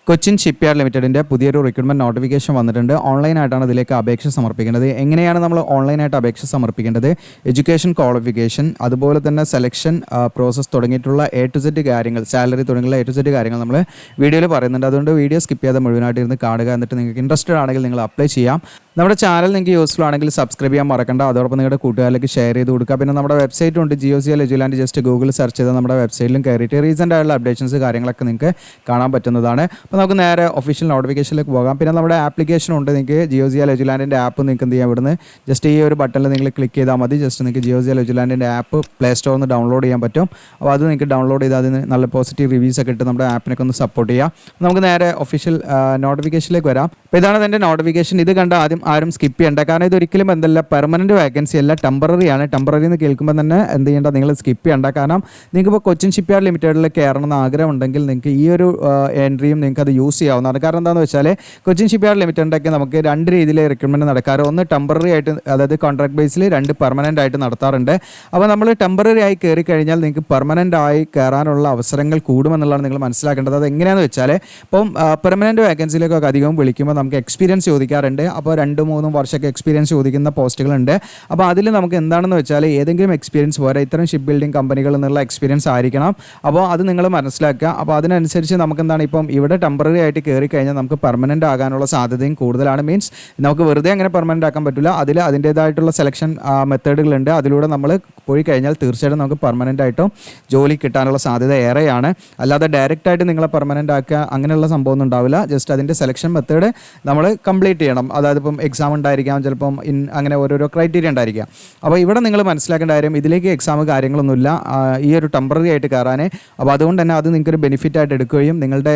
Cochin shipyard ലിമിറ്റഡിൻ്റെ പുതിയൊരു recruitment notification വന്നിട്ടുണ്ട്. ഓൺലൈനായിട്ടാണ് ഇതിലേക്ക് അപേക്ഷ സമർപ്പിക്കേണ്ടത്. എങ്ങനെയാണ് നമ്മൾ ഓൺലൈനായിട്ട് അപേക്ഷ സമർപ്പിക്കേണ്ടത്, എഡ്യൂക്കേഷൻ ക്വാളിഫിക്കേഷൻ, അതുപോലെ തന്നെ സെലക്ഷൻ പ്രോസസ്സ് തുടങ്ങിയിട്ടുള്ള A to Z കാര്യങ്ങൾ, സാലറി തുടങ്ങിയുള്ള A to Z കാര്യങ്ങൾ നമ്മൾ വീഡിയോയിൽ പറയുന്നുണ്ട്. അതുകൊണ്ട് വീഡിയോ സ്കിപ്പ് ചെയ്യാതെ മുഴുവനായിട്ട് ഇരുന്ന് കാണുക. എന്നിട്ട് നിങ്ങൾക്ക് ഇൻട്രസ്റ്റഡ് ആണെങ്കിൽ നിങ്ങൾ അപ്ലൈ ചെയ്യാം. നമ്മുടെ ചാനൽ നിങ്ങൾക്ക് യൂസ്ഫുൾ ആണെങ്കിൽ സബ്സ്ക്രൈബ് ചെയ്യാൻ മറക്കണ്ട. അതോടൊപ്പം നിങ്ങളുടെ കൂട്ടുകാരിലേക്ക് ഷെയർ ചെയ്ത് കൊടുക്കുക. പിന്നെ നമ്മുടെ വെബ്സൈറ്റ് ഉണ്ട്, GOCL എജുലാൻഡ്. ജസ്റ്റ് ഗൂഗിൾ സെർച്ച് ചെയ്താൽ നമ്മുടെ വെബ്സൈറ്റിലും കയറിയിട്ട് റീസെൻ്റ് ആയിട്ടുള്ള അപ്ഡേഷൻസ് കാര്യങ്ങളൊക്കെ നിങ്ങൾക്ക് കാണാൻ പറ്റുന്നതാണ്. അപ്പോൾ നമുക്ക് നേരെ ഒഫീഷ്യൽ നോട്ടിഫിക്കേഷനിലേക്ക് പോകാം. പിന്നെ നമ്മുടെ ആപ്ലിക്കേഷൻ ഉണ്ട്, നിങ്ങൾക്ക് GOCL എജുലാൻഡിൻ്റെ ആപ്പ് നിങ്ങൾക്ക് എന്ത് ചെയ്യാം, ഇവിടുന്ന് ജസ്റ്റ് ഈ ഒരു ബട്ടണിൽ നിങ്ങൾ ക്ലിക്ക് ചെയ്താൽ മതി. ജസ്റ്റ് നിങ്ങൾക്ക് GOCL എജുലാൻഡിൻ്റെ ആപ്പ് പ്ലേ സ്റ്റോറിൽ നിന്ന് ഡൗൺലോഡ് ചെയ്യാൻ പറ്റും. അപ്പോൾ അത് നിങ്ങൾക്ക് ഡൗൺലോഡ് ചെയ്താൽ അതിന് നല്ല പോസിറ്റീവ് റിവ്യൂസ് ഒക്കെ ഇട്ട് നമ്മുടെ ആപ്പിനൊക്കെ ഒന്ന് സപ്പോർട്ട് ചെയ്യാം. നമുക്ക് നേരെ ഒഫീഷ്യൽ നോട്ടിഫിക്കേഷനിലേക്ക് വരാം. അപ്പോൾ ഇതാണ് അതിൻ്റെ നോട്ടിഫിക്കേഷൻ. ഇത് കണ്ട ആരും സ്കിപ്പ് ചെയ്യേണ്ട, കാരണം ഇതൊരിക്കലും എന്തല്ല പെർമനൻറ്റ് വേക്കൻസി അല്ല, ടെമ്പററി ആണ്. ടെമ്പററി എന്ന് കേൾക്കുമ്പോൾ തന്നെ എന്ത് ചെയ്യേണ്ട, നിങ്ങൾ സ്കിപ്പ് ചെയ്യേണ്ട. കാരണം നിങ്ങൾക്ക് ഇപ്പോൾ കൊച്ചിൻ ഷിപ്പ്യാർഡ് ലിമിറ്റഡിൽ കയറണമെന്ന് ആഗ്രഹം ഉണ്ടെങ്കിൽ നിങ്ങൾക്ക് ഈ ഒരു എൻട്രിയും നിങ്ങൾക്ക് അത് യൂസ് ചെയ്യാവുന്നതാണ്. കാരണം എന്താണെന്ന് വെച്ചാൽ കൊച്ചിൻ ഷിപ്പ്യാർഡ് ലിമിറ്റഡിൻ്റെയൊക്കെ നമുക്ക് രണ്ട് രീതിയിൽ റിക്രൂട്ട്മെൻറ്റ് നടക്കാറ്. ഒന്ന് ടെമ്പററി ആയിട്ട്, അതായത് കോൺട്രാക്ട് ബേസിൽ, രണ്ട് പെർമനൻ്റ് ആയിട്ട് നടത്താറുണ്ട്. അപ്പോൾ നമ്മൾ ടെമ്പററി ആയി കയറി കഴിഞ്ഞാൽ നിങ്ങൾക്ക് പെർമനൻ്റ് ആയി കയറാനുള്ള അവസരങ്ങൾ കൂടുമെന്നുള്ളതാണ് നിങ്ങൾ മനസ്സിലാക്കേണ്ടത്. അത് എങ്ങനെയാണെന്ന് വെച്ചാൽ ഇപ്പം പെർമനൻറ്റ് വേക്കൻസിയിലേക്കൊക്കെ അധികവും വിളിക്കുമ്പോൾ നമുക്ക് എക്സ്പീരിയൻസ് ചോദിക്കാറുണ്ട്. അപ്പോൾ 2-3 വർഷമൊക്കെ എക്സ്പീരിയൻസ് ചോദിക്കുന്ന പോസ്റ്റുകളുണ്ട്. അപ്പോൾ അതിൽ നമുക്ക് എന്താണെന്ന് വെച്ചാൽ ഏതെങ്കിലും എക്സ്പീരിയൻസ് പോരാ, ഇത്തരം ഷിപ്പ് ബിൽഡിംഗ് കമ്പനികളിൽ നിന്നുള്ള എക്സ്പീരിയൻസ് ആയിരിക്കണം. അപ്പോൾ അത് നിങ്ങൾ മനസ്സിലാക്കുക. അപ്പോൾ അതിനനുസരിച്ച് നമുക്ക് എന്താണ്, ഇപ്പം ഇവിടെ ടെമ്പററി ആയിട്ട് കയറി കഴിഞ്ഞാൽ നമുക്ക് പെർമനൻ്റ് ആകാനുള്ള സാധ്യതയും കൂടുതലാണ്. മീൻസ് നമുക്ക് വെറുതെ അങ്ങനെ പെർമനൻ്റ് ആക്കാൻ പറ്റില്ല. അതിൻ്റേതായിട്ടുള്ള സെലക്ഷൻ മെത്തേഡുകളുണ്ട്. അതിലൂടെ നമ്മൾ പോയി കഴിഞ്ഞാൽ തീർച്ചയായിട്ടും നമുക്ക് പെർമനൻ്റ് ആയിട്ടും ജോലി കിട്ടാനുള്ള സാധ്യത ഏറെയാണ്. അല്ലാതെ ഡയറക്റ്റായിട്ട് നിങ്ങളെ പെർമനൻ്റ് ആക്കുക അങ്ങനെയുള്ള സംഭവമൊന്നും ഉണ്ടാവില്ല. ജസ്റ്റ് അതിൻ്റെ സെലക്ഷൻ മെത്തേഡ് നമ്മൾ കംപ്ലീറ്റ് ചെയ്യണം. അതായത് ഇപ്പം എക്സാം ഉണ്ടായിരിക്കാം, ചിലപ്പം അങ്ങനെ ഓരോരോ ക്രൈറ്റീരിയ ഉണ്ടായിരിക്കാം. അപ്പോൾ ഇവിടെ നിങ്ങൾ മനസ്സിലാക്കേണ്ട കാര്യം, ഇതിലേക്ക് എക്സാം കാര്യങ്ങളൊന്നുമില്ല ഈ ഒരു ടെമ്പററി ആയിട്ട് കയറാൻ. അപ്പോൾ അതുകൊണ്ട് തന്നെ അത് നിങ്ങൾക്കൊരു ബെനിഫിറ്റ് ആയിട്ട് എടുക്കുകയും നിങ്ങളുടെ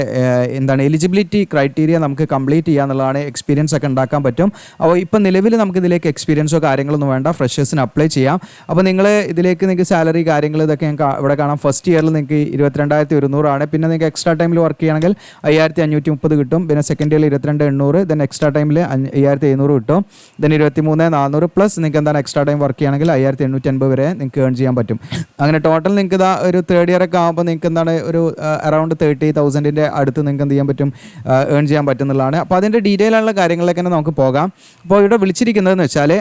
എലിജിബിലിറ്റി ക്രൈറ്റീരിയ നമുക്ക് കംപ്ലീറ്റ് ചെയ്യുക എന്നുള്ളതാണ്. എക്സ്പീരിയൻസ് ഒക്കെ ഉണ്ടാക്കാൻ പറ്റും. അപ്പോൾ ഇപ്പം നിലവിൽ നമുക്ക് ഇതിലേക്ക് എക്സ്പീരിയൻസോ കാര്യങ്ങളൊന്നും വേണ്ട, ഫ്രഷേഴ്സിന് അപ്ലൈ ചെയ്യാം. അപ്പോൾ നിങ്ങൾ ഇതിലേക്ക് നിങ്ങൾക്ക് സാലറി കാര്യങ്ങൾ ഇതൊക്കെ ഇവിടെ കാണാം. ഫസ്റ്റ് ഇയറിൽ നിങ്ങൾക്ക് 22,100 പിന്നെ നിങ്ങൾക്ക് എക്സ്ട്രാ ടൈമിൽ വർക്ക് ചെയ്യുകയാണെങ്കിൽ 5,530 കിട്ടും. പിന്നെ സെക്കൻഡ് ഇയറിൽ 22,800, ദെൻ എക്സ്ട്രാ ടൈമിൽ 5,700 കിട്ടും. ദെൻ 23,400 പ്ലസ് നിങ്ങൾക്ക് എന്താണ് എക്സ്ട്രാ ടൈം വർക്ക് ചെയ്യുകയാണെങ്കിൽ 5,850 വരെ നിങ്ങൾക്ക് ഏൺ ചെയ്യാൻ പറ്റും. അങ്ങനെ ടോട്ടൽ നിങ്ങൾക്ക് ഇതാ ഒരു തേർഡ് ഇയർ ഒക്കെ ആകുമ്പോൾ നിങ്ങൾക്ക് എന്താണ് ഒരു അറൗണ്ട് 30,000 അടുത്ത് നിങ്ങൾക്ക് എന്ത് ചെയ്യാൻ പറ്റും, ഏൺ ചെയ്യാൻ പറ്റുന്നതാണ്. അപ്പോൾ അതിൻ്റെ ഡീറ്റെയിൽ ആയിട്ടുള്ള കാര്യങ്ങളിലേക്ക് തന്നെ നമുക്ക് പോകാം. അപ്പോൾ ഇവിടെ വിളിച്ചിരിക്കുന്നതെന്ന് വെച്ചാൽ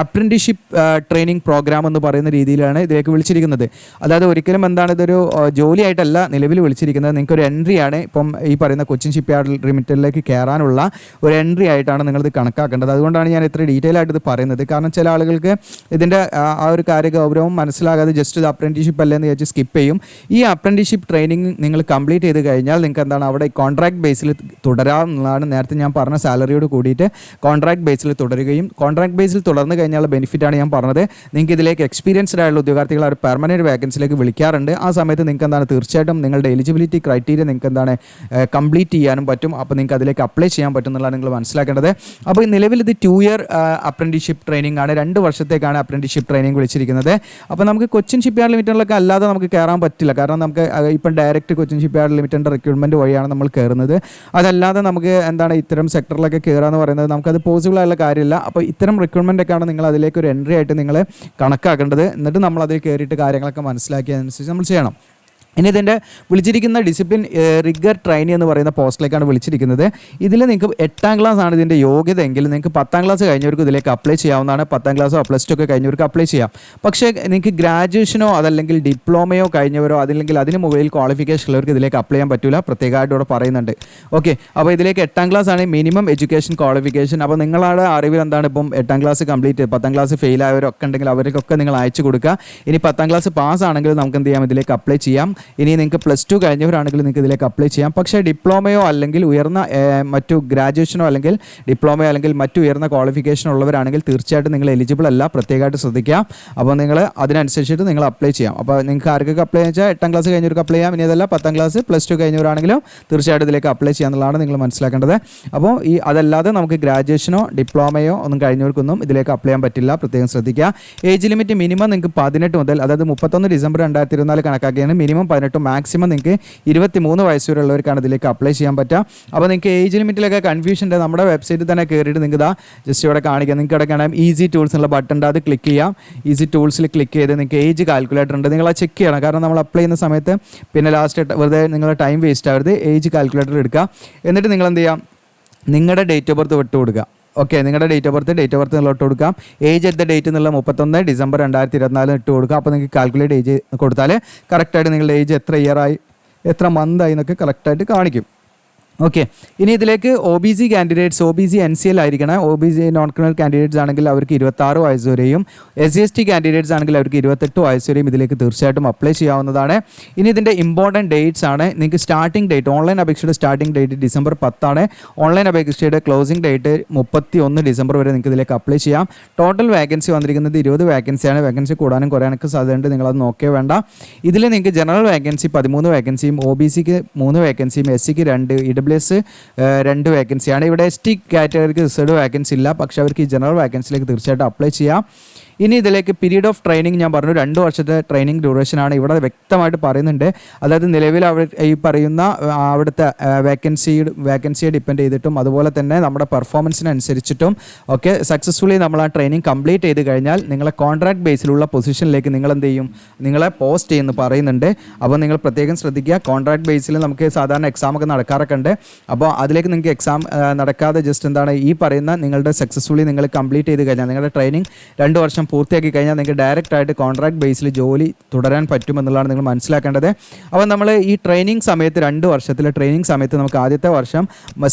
അപ്രന്റീസ്ഷിപ്പ് ട്രെയിനിങ് പ്രോഗ്രാം എന്ന് പറയുന്ന രീതിയിലാണ് ഇതിലേക്ക് വിളിച്ചിരിക്കുന്നത്. അതായത് ഒരിക്കലും എന്താണ് ഇതൊരു ജോലിയായിട്ടല്ല നിലവിൽ വിളിച്ചിരിക്കുന്നത്. നിങ്ങൾക്കൊരു എൻട്രി ആണ്. ഇപ്പം ഈ പറയുന്ന കൊച്ചിൻ ഷിപ്പ്യാർഡ് ലിമിറ്റഡിലേക്ക് കയറാനുള്ള ഒരു എൻട്രി ആയിട്ടാണ് നിങ്ങളിത് കണക്കാക്കേണ്ടത്. അതുകൊണ്ടാണ് ഞാൻ ഇത്ര ഡീറ്റെയിൽ ആയിട്ട് ഇത് പറയുന്നത്. കാരണം ചില ആളുകൾക്ക് ഇതിൻ്റെ ആ ഒരു കാര്യ ഗൗരവം മനസ്സിലാകാതെ ജസ്റ്റ് ഇത് അപ്രന്റീസ്ഷിപ്പ് അല്ലെന്ന് വിചാരിച്ച് സ്കിപ്പ് ചെയ്യും. ഈ അപ്രന്റീസ്ഷിപ്പ് ട്രെയിനിങ് നിങ്ങൾ കംപ്ലീറ്റ് ചെയ്ത് കഴിഞ്ഞാൽ നിങ്ങൾക്ക് എന്താണ് അവിടെ കോൺട്രാക്ട് ബേസിൽ തുടരാമെന്നുള്ളതാണ്. നേരത്തെ ഞാൻ പറഞ്ഞ സാലറിയോട് കൂടിയിട്ട് കോൺട്രാക്ട് ബേസിൽ തുടരുകയും കോൺട്രാക്ട് ബേസിൽ തുടർന്ന് കഴിഞ്ഞാൽ ബെനിഫിറ്റാണ് ഞാൻ പറഞ്ഞത്. നിങ്ങൾക്ക് ഇതിലേക്ക് എക്സ്പീരിയൻസ്ഡ് ആയിട്ടുള്ള ഉദ്യോഗാർത്ഥികൾ ഒരു പെർമനൻറ്റ് വേക്കൻസിയിലേക്ക് വിളിക്കാറുണ്ട്. ആ സമയത്ത് നിങ്ങൾക്ക് എന്താണ് തീർച്ചയായിട്ടും നിങ്ങളുടെ എലിജിബിലിറ്റി ക്രൈറ്റീരിയ നിങ്ങൾക്ക് എന്താണ് കംപ്ലീറ്റ് ചെയ്യാനും പറ്റും. അപ്പോൾ നിങ്ങൾക്ക് അതിലേക്ക് അപ്ലൈ ചെയ്യാൻ പറ്റും എന്നുള്ളതാണ് നിങ്ങൾ മനസ്സിലാക്കേണ്ടത്. അപ്പോൾ നിലവിൽ ഇത് 2 ഇയർ അപ്രന്റീസ്ഷിപ്പ് ട്രെയിനിങ് ആണ്. 2 വർഷത്തേക്കാണ് അപ്രന്റീസ്ഷിപ്പ് ട്രെയിനിങ് വിളിച്ചിരിക്കുന്നത്. അപ്പോൾ നമുക്ക് കൊച്ചിൻ ഷിപ്പ്യാർഡ് ലിമിറ്റഡിലൊക്കെ അല്ലാതെ നമുക്ക് കയറാൻ പറ്റില്ല. കാരണം നമുക്ക് ഇപ്പം ഡയറക്റ്റ് കൊച്ചിൻ ഷിപ്പ്യാർഡ് ലിമിറ്റഡിൻ്റെ റിക്രൂട്ട്മെൻറ്റ് വഴിയാണ് നമ്മൾ കയറുന്നത്. അതല്ലാതെ നമുക്ക് എന്താണ് ഇത്തരം സെക്ടറിലൊക്കെ കയറുക എന്ന് പറയുന്നത് നമുക്കത് പോസിബിൾ ആയുള്ള കാര്യമില്ല. അപ്പോൾ ഇത്തരം റിക്രൂട്ട്മെൻറ്റൊക്കെയാണ് നിങ്ങൾ അതിലേക്ക് ഒരു എൻട്രി ആയിട്ട് നിങ്ങൾ കണക്കാക്കേണ്ടത്. എന്നിട്ട് നമ്മൾ അതിൽ കയറിയിട്ട് കാര്യങ്ങളൊക്കെ മനസ്സിലാക്കിയതനുസരിച്ച് നമ്മൾ ചെയ്യണം. ഇനി ഇതിൻ്റെ വിളിച്ചിരിക്കുന്ന ഡിസിപ്ലിൻ റിഗർ ട്രെയിനി എന്ന് പറയുന്ന പോസ്റ്റിലേക്കാണ് വിളിച്ചിരിക്കുന്നത്. ഇതിൽ നിങ്ങൾക്ക് 8ാം ക്ലാസ് ആണ് ഇതിൻ്റെ യോഗ്യത എങ്കിൽ നിങ്ങൾക്ക് 10ാം ക്ലാസ് കഴിഞ്ഞവർക്ക് ഇതിലേക്ക് അപ്ലൈ ചെയ്യാവുന്നതാണ്. 10ാം ക്ലാസ്സോ +2 ഒക്കെ കഴിഞ്ഞവർക്ക് അപ്ലൈ ചെയ്യാം. പക്ഷേ നിങ്ങൾക്ക് ഗ്രാജുവേഷനോ അതല്ലെങ്കിൽ ഡിപ്ലോമയോ കഴിഞ്ഞവരോ അതല്ലെങ്കിൽ അതിന് മുകളിൽ ക്വാളിഫിക്കേഷൻ ഉള്ളവർക്ക് ഇതിലേക്ക് അപ്ലൈ ചെയ്യാൻ പറ്റില്ല. പ്രത്യേകമായിട്ട് ഇവിടെ പറയുന്നുണ്ട്. ഓക്കെ, അപ്പോൾ ഇതിലേക്ക് 8ാം ക്ലാസ് ആണ് മിനിമം എഡ്യൂക്കേഷൻ ക്വാളിഫിക്കേഷൻ. അപ്പോൾ നിങ്ങളുടെ അറിവിൽ എന്താണ് ഇപ്പം 8ാം ക്ലാസ് കംപ്ലീറ്റ് 10ാം ക്ലാസ് ഫെയിൽ ആയവരൊക്കെ ഉണ്ടെങ്കിൽ അവർക്കൊക്കെ നിങ്ങൾ അയച്ചു കൊടുക്കുക. ഇനി 10ാം ക്ലാസ് പാസ് ആണെങ്കിൽ നമുക്ക് എന്ത് ചെയ്യാം, ഇതിലേക്ക് അപ്ലൈ ചെയ്യാം. ഇനി നിങ്ങൾക്ക് +2 കഴിഞ്ഞവരാണെങ്കിൽ നിങ്ങൾക്ക് ഇതിലേക്ക് അപ്ലൈ ചെയ്യാം. പക്ഷേ ഡിപ്ലോമയോ അല്ലെങ്കിൽ ഉയർന്ന മറ്റു ഗ്രാജുവേഷനോ അല്ലെങ്കിൽ ഡിപ്ലോമയോ അല്ലെങ്കിൽ മറ്റു ഉയർന്ന ക്വാളിഫിക്കേഷൻ ഉള്ളവരാണെങ്കിൽ തീർച്ചയായിട്ടും നിങ്ങൾ എലിജിബിൾ അല്ല. പ്രത്യേകമായിട്ട് ശ്രദ്ധിക്കുക. അപ്പോൾ നിങ്ങൾ അതിനനുസരിച്ചിട്ട് നിങ്ങൾ അപ്ലൈ ചെയ്യാം. അപ്പോൾ നിങ്ങൾക്ക് ആർക്കൊക്കെ അപ്ലൈ വെച്ചാൽ 8ാം ക്ലാസ് കഴിഞ്ഞവർക്ക് അപ്ലൈ ചെയ്യാം. ഇനി അതല്ല 10ാം ക്ലാസ് +2 കഴിഞ്ഞവരാണെങ്കിലും തീർച്ചയായിട്ടും ഇതിലേക്ക് അപ്ലൈ ചെയ്യാന്നുള്ളതാണ് നിങ്ങൾ മനസ്സിലാക്കേണ്ടത്. അപ്പോൾ അതല്ലാതെ നമുക്ക് ഗ്രാജുവേഷനോ ഡിപ്ലോമയോ ഒന്നും കഴിഞ്ഞവർക്കൊന്നും ഇതിലേക്ക് അപ്ലൈ ചെയ്യാൻ പറ്റില്ല. പ്രത്യേകം ശ്രദ്ധിക്കുക. ഏജ് ലിമിറ്റ് മിനിമം നിങ്ങൾക്ക് 18 മുതൽ, അതായത് 31 ഡിസംബർ 2024 കണക്കാക്കിയാണ് മിനിമം 18 മാക്സിമം നിങ്ങൾക്ക് 23 വയസ്സ് വരെയുള്ളവർക്കാണ് ഇതിലേക്ക് അപ്ലൈ ചെയ്യാൻ പറ്റുക. അപ്പോൾ നിങ്ങൾക്ക് ഏജ് ലിമിറ്റിലൊക്കെ കൺഫ്യൂഷൻ ഉണ്ട്. നമ്മുടെ വെബ്സൈറ്റിൽ തന്നെ കയറിയിട്ട് നിങ്ങൾക്ക് ഇതാ ജസ്റ്റ് ഇവിടെ കാണിക്കാം. നിങ്ങൾക്ക് ഇവിടെ കാണാം ഈസി ടൂൾസ് എന്നുള്ള ബട്ടൺ ഉണ്ട്, അത് ക്ലിക്ക് ചെയ്യാം. ഈസി ടൂൾസിൽ ക്ലിക്ക് ചെയ്ത് നിങ്ങൾക്ക് ഏജ് കാൽക്കുലേറ്റർ ഉണ്ട്, നിങ്ങൾ അത് ചെക്ക് ചെയ്യണം. കാരണം നമ്മൾ അപ്ലൈ ചെയ്യുന്ന സമയത്ത് പിന്നെ ലാസ്റ്റ് വെറുതെ നിങ്ങളുടെ ടൈം വേസ്റ്റ് ആവരുത്. ഏജ് കാൽക്കുലേറ്റർ എടുക്കുക. എന്നിട്ട് നിങ്ങൾ എന്ത് ചെയ്യാം, നിങ്ങളുടെ ഡേറ്റ് ഓഫ് ബർത്ത് വിട്ട് കൊടുക്കുക. ഓക്കെ, നിങ്ങളുടെ ഡേറ്റ് ഓഫ് ബർത്ത് നിങ്ങൾ ഇട്ട് കൊടുക്കാം. ഏജ് അറ്റ് ദ ഡേറ്റ് എന്നുള്ള 31 ഡിസംബർ 2024 ഇട്ട് കൊടുക്കുക. അപ്പോൾ നിങ്ങൾക്ക് കാൽക്കുലേറ്റ് ഏജ് കൊടുത്താൽ കറക്റ്റായിട്ട് നിങ്ങളുടെ ഏജ് എത്ര ഇയർ ആയി എത്ര മന്ത് ആയി എന്നൊക്കെ കറക്റ്റായിട്ട് കാണിക്കും. ഓക്കെ, ഇനി ഇതിലേക്ക് OBC കാൻഡിഡേറ്റ്സ് OBC NCL ആയിരിക്കണം. OBC നോൺ ക്രിമിനൽ കാൻഡിഡേറ്റ്സ് ആണെങ്കിൽ അവർക്ക് 26 വയസ്സ് വരെയും, SC/ST കാൻഡിഡേറ്റ്സ് ആണെങ്കിൽ അവർക്ക് 28 വയസ്സ് വരെയും ഇതിലേക്ക് തീർച്ചയായിട്ടും അപ്ലൈ ചെയ്യാവുന്നതാണ്. ഇനി ഇതിൻ്റെ ഇമ്പോർട്ടൻറ്റ് ഡേറ്റ്സ് ആണ്. നിങ്ങൾക്ക് സ്റ്റാർട്ടിംഗ് ഡേറ്റ്, ഓൺലൈൻ അപേക്ഷയുടെ സ്റ്റാർട്ടിംഗ് ഡേറ്റ് ഡിസംബർ 10 ആണ്. ഓൺലൈൻ അപേക്ഷയുടെ ക്ലോസിംഗ് ഡേറ്റ് 31 ഡിസംബർ വരെ നിങ്ങൾക്ക് ഇതിലേക്ക് അപ്ലൈ ചെയ്യാം. ടോട്ടൽ വേക്കൻസി വന്നിരിക്കുന്നത് 20 വേക്കൻസിയാണ്. വേക്കൻസി കൂടാനും കുറയാനൊക്കെ സാധ്യതയുണ്ട്, നിങ്ങളത് നോക്കേ വേണ്ട. ഇതിൽ നിങ്ങൾക്ക് ജനറൽ വേക്കൻസി 13 വേക്കൻസിയും, OBCക്ക് 3 വേക്കൻസിയും, SCക്ക് 2, EWS 2 വേക്കൻസിയാണ്. ഇവിടെ ST കാറ്റഗറിക്ക് റിസർവ്ഡ് വേക്കൻസി ഇല്ല, പക്ഷേ അവർക്ക് ഈ ജനറൽ വേക്കൻസിയിലേക്ക് തീർച്ചയായിട്ടും അപ്ലൈ ചെയ്യാം. ഇനി ഇതിലേക്ക് പീരീഡ് ഓഫ് ട്രെയിനിങ് ഞാൻ പറഞ്ഞു, 2 വർഷത്തെ ട്രെയിനിങ് ഡ്യൂറേഷനാണ് ഇവിടെ വ്യക്തമായിട്ട് പറയുന്നുണ്ട്. അതായത് നിലവിൽ ഈ പറയുന്ന അവിടുത്തെ വേക്കൻസിയെ ഡിപ്പെൻഡ് ചെയ്തിട്ടും അതുപോലെ തന്നെ നമ്മുടെ പെർഫോമൻസിനനുസരിച്ചിട്ടും ഒക്കെ സക്സസ്ഫുള്ളി നമ്മൾ ആ ട്രെയിനിങ് കംപ്ലീറ്റ് ചെയ്ത് കഴിഞ്ഞാൽ നിങ്ങളെ കോൺട്രാക്ട് ബേസിലുള്ള പൊസിഷനിലേക്ക് നിങ്ങൾ എന്ത് ചെയ്യും, നിങ്ങളെ പോസ്റ്റ് ചെയ്യുമെന്ന് പറയുന്നുണ്ട്. അപ്പോൾ നിങ്ങൾ പ്രത്യേകം ശ്രദ്ധിക്കുക. കോൺട്രാക്ട് ബേസിൽ നമുക്ക് സാധാരണ എക്സാമൊക്കെ നടക്കാറൊക്കെ ഉണ്ട്. അപ്പോൾ അതിലേക്ക് നിങ്ങൾക്ക് എക്സാം നടക്കാതെ ജസ്റ്റ് എന്താണ് ഈ പറയുന്ന നിങ്ങളുടെ സക്സസ്ഫുള്ളി നിങ്ങൾ കംപ്ലീറ്റ് ചെയ്ത് കഴിഞ്ഞാൽ നിങ്ങളുടെ ട്രെയിനിങ് 2 വർഷം പൂർത്തിയാക്കി കഴിഞ്ഞാൽ നിങ്ങൾക്ക് ഡയറക്റ്റ് ആയിട്ട് കോൺട്രാക്ട് ബേസിൽ ജോലി തുടരാൻ പറ്റുമെന്നുള്ളതാണ് നിങ്ങൾ മനസ്സിലാക്കേണ്ടത്. അപ്പോൾ നമ്മൾ ഈ ട്രെയിനിങ് സമയത്ത് 2 വർഷത്തിലെ ട്രെയിനിങ് സമയത്ത് നമുക്ക് ആദ്യത്തെ വർഷം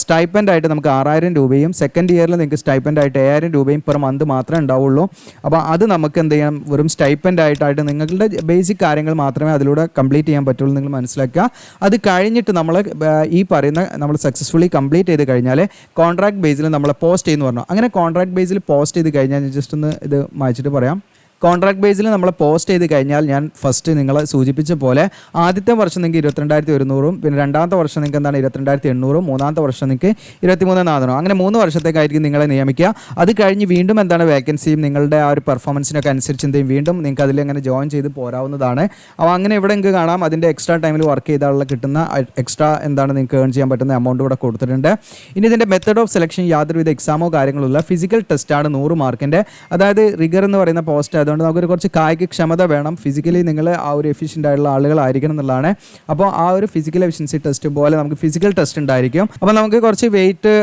സ്റ്റൈപ്പൻഡ് ആയിട്ട് നമുക്ക് 6000 രൂപയും സെക്കൻഡ് ഇയറിൽ നിങ്ങൾക്ക് സ്റ്റൈപ്പൻഡ് ആയിട്ട് 7000 രൂപയും പെർ മന്ത് മാത്രമേ ഉണ്ടാവുള്ളൂ. അപ്പോൾ അത് നമുക്ക് എന്ത് ചെയ്യാം, വെറും സ്റ്റൈപ്പൻഡ് ആയിട്ട് നിങ്ങളുടെ ബേസിക് കാര്യങ്ങൾ മാത്രമേ അതിലൂടെ കംപ്ലീറ്റ് ചെയ്യാൻ പറ്റുള്ളൂ, നിങ്ങൾ മനസ്സിലാക്കുക. അത് കഴിഞ്ഞിട്ട് നമ്മൾ ഈ പറയുന്ന നമ്മൾ സക്സസ്ഫുള്ളി കംപ്ലീറ്റ് ചെയ്ത് കഴിഞ്ഞാൽ കോൺട്രാക്ട് ബേസിൽ നമ്മളെ പോസ്റ്റ് ചെയ്യുന്നു പറഞ്ഞു. അങ്ങനെ കോൺട്രാക്ട് ബേസിൽ പോസ്റ്റ് ചെയ്ത് കഴിഞ്ഞാൽ ജസ്റ്റ് ഒന്ന് ഇത് മായ്ച്ചിട്ട് പറയാം. കോൺട്രാക്ട് ബേസിൽ നമ്മൾ പോസ്റ്റ് ചെയ്ത് കഴിഞ്ഞാൽ ഞാൻ ഫസ്റ്റ് നിങ്ങളെ സൂചിപ്പിച്ച പോലെ ആദ്യത്തെ വർഷം നിങ്ങൾക്ക് 22,100 പിന്നെ രണ്ടാമത്തെ വർഷം നിങ്ങൾക്ക് എന്താണ് 22,800, മൂന്നാമത്തെ വർഷം നിങ്ങൾക്ക് 23,400, അങ്ങനെ 3 വർഷത്തേക്കായിരിക്കും നിങ്ങളെ നിയമിക്കുക. അത് കഴിഞ്ഞ് വീണ്ടും എന്താണ് വേക്കൻസിയും നിങ്ങളുടെ ആ ഒരു പെർഫോമൻസിനൊക്കെ അനുസരിച്ച് എന്തെയും വീണ്ടും നിങ്ങൾക്ക് അതിൽ അങ്ങനെ ജോയിൻ ചെയ്ത് പോരാവുന്നതാണ്. അപ്പോൾ അങ്ങനെ ഇവിടെ നിങ്ങൾക്ക് കാണാം അതിൻ്റെ എക്സ്ട്രാ ടൈമിൽ വർക്ക് ചെയ്താലുള്ള കിട്ടുന്ന എക്സ്ട്രാ എന്താണ് നിങ്ങൾക്ക് ഏൺ ചെയ്യാൻ പറ്റുന്ന എമൗണ്ട് ഇവിടെ കൊടുത്തിട്ടുണ്ട്. ഇനി ഇതിൻ്റെ മെത്തേഡ് ഓഫ് സെലക്ഷൻ യാതൊരുവിധ എക്സാമോ കാര്യങ്ങളോ ഇല്ല. ഫിസിക്കൽ ടെസ്റ്റാണ് 100 മാർക്കിൻ്റെ. അതായത് റിഗർ എന്ന് പറയുന്ന പോസ്റ്റ് അതുകൊണ്ട് നമുക്കൊരു കുറച്ച് കായിക ക്ഷമത വേണം. ഫിസിക്കലി നിങ്ങൾ ആ ഒരു എഫിഷ്യൻ്റ് ആയിട്ടുള്ള ആളുകളായിരിക്കണം എന്നുള്ളതാണ്. അപ്പോൾ ആ ഒരു ഫിസിക്കൽ എഫിഷ്യൻസി ടെസ്റ്റ് പോലെ നമുക്ക് ഫിസിക്കൽ ടെസ്റ്റ് ഉണ്ടായിരിക്കും. അപ്പോൾ നമുക്ക് കുറച്ച് വെയിറ്റ്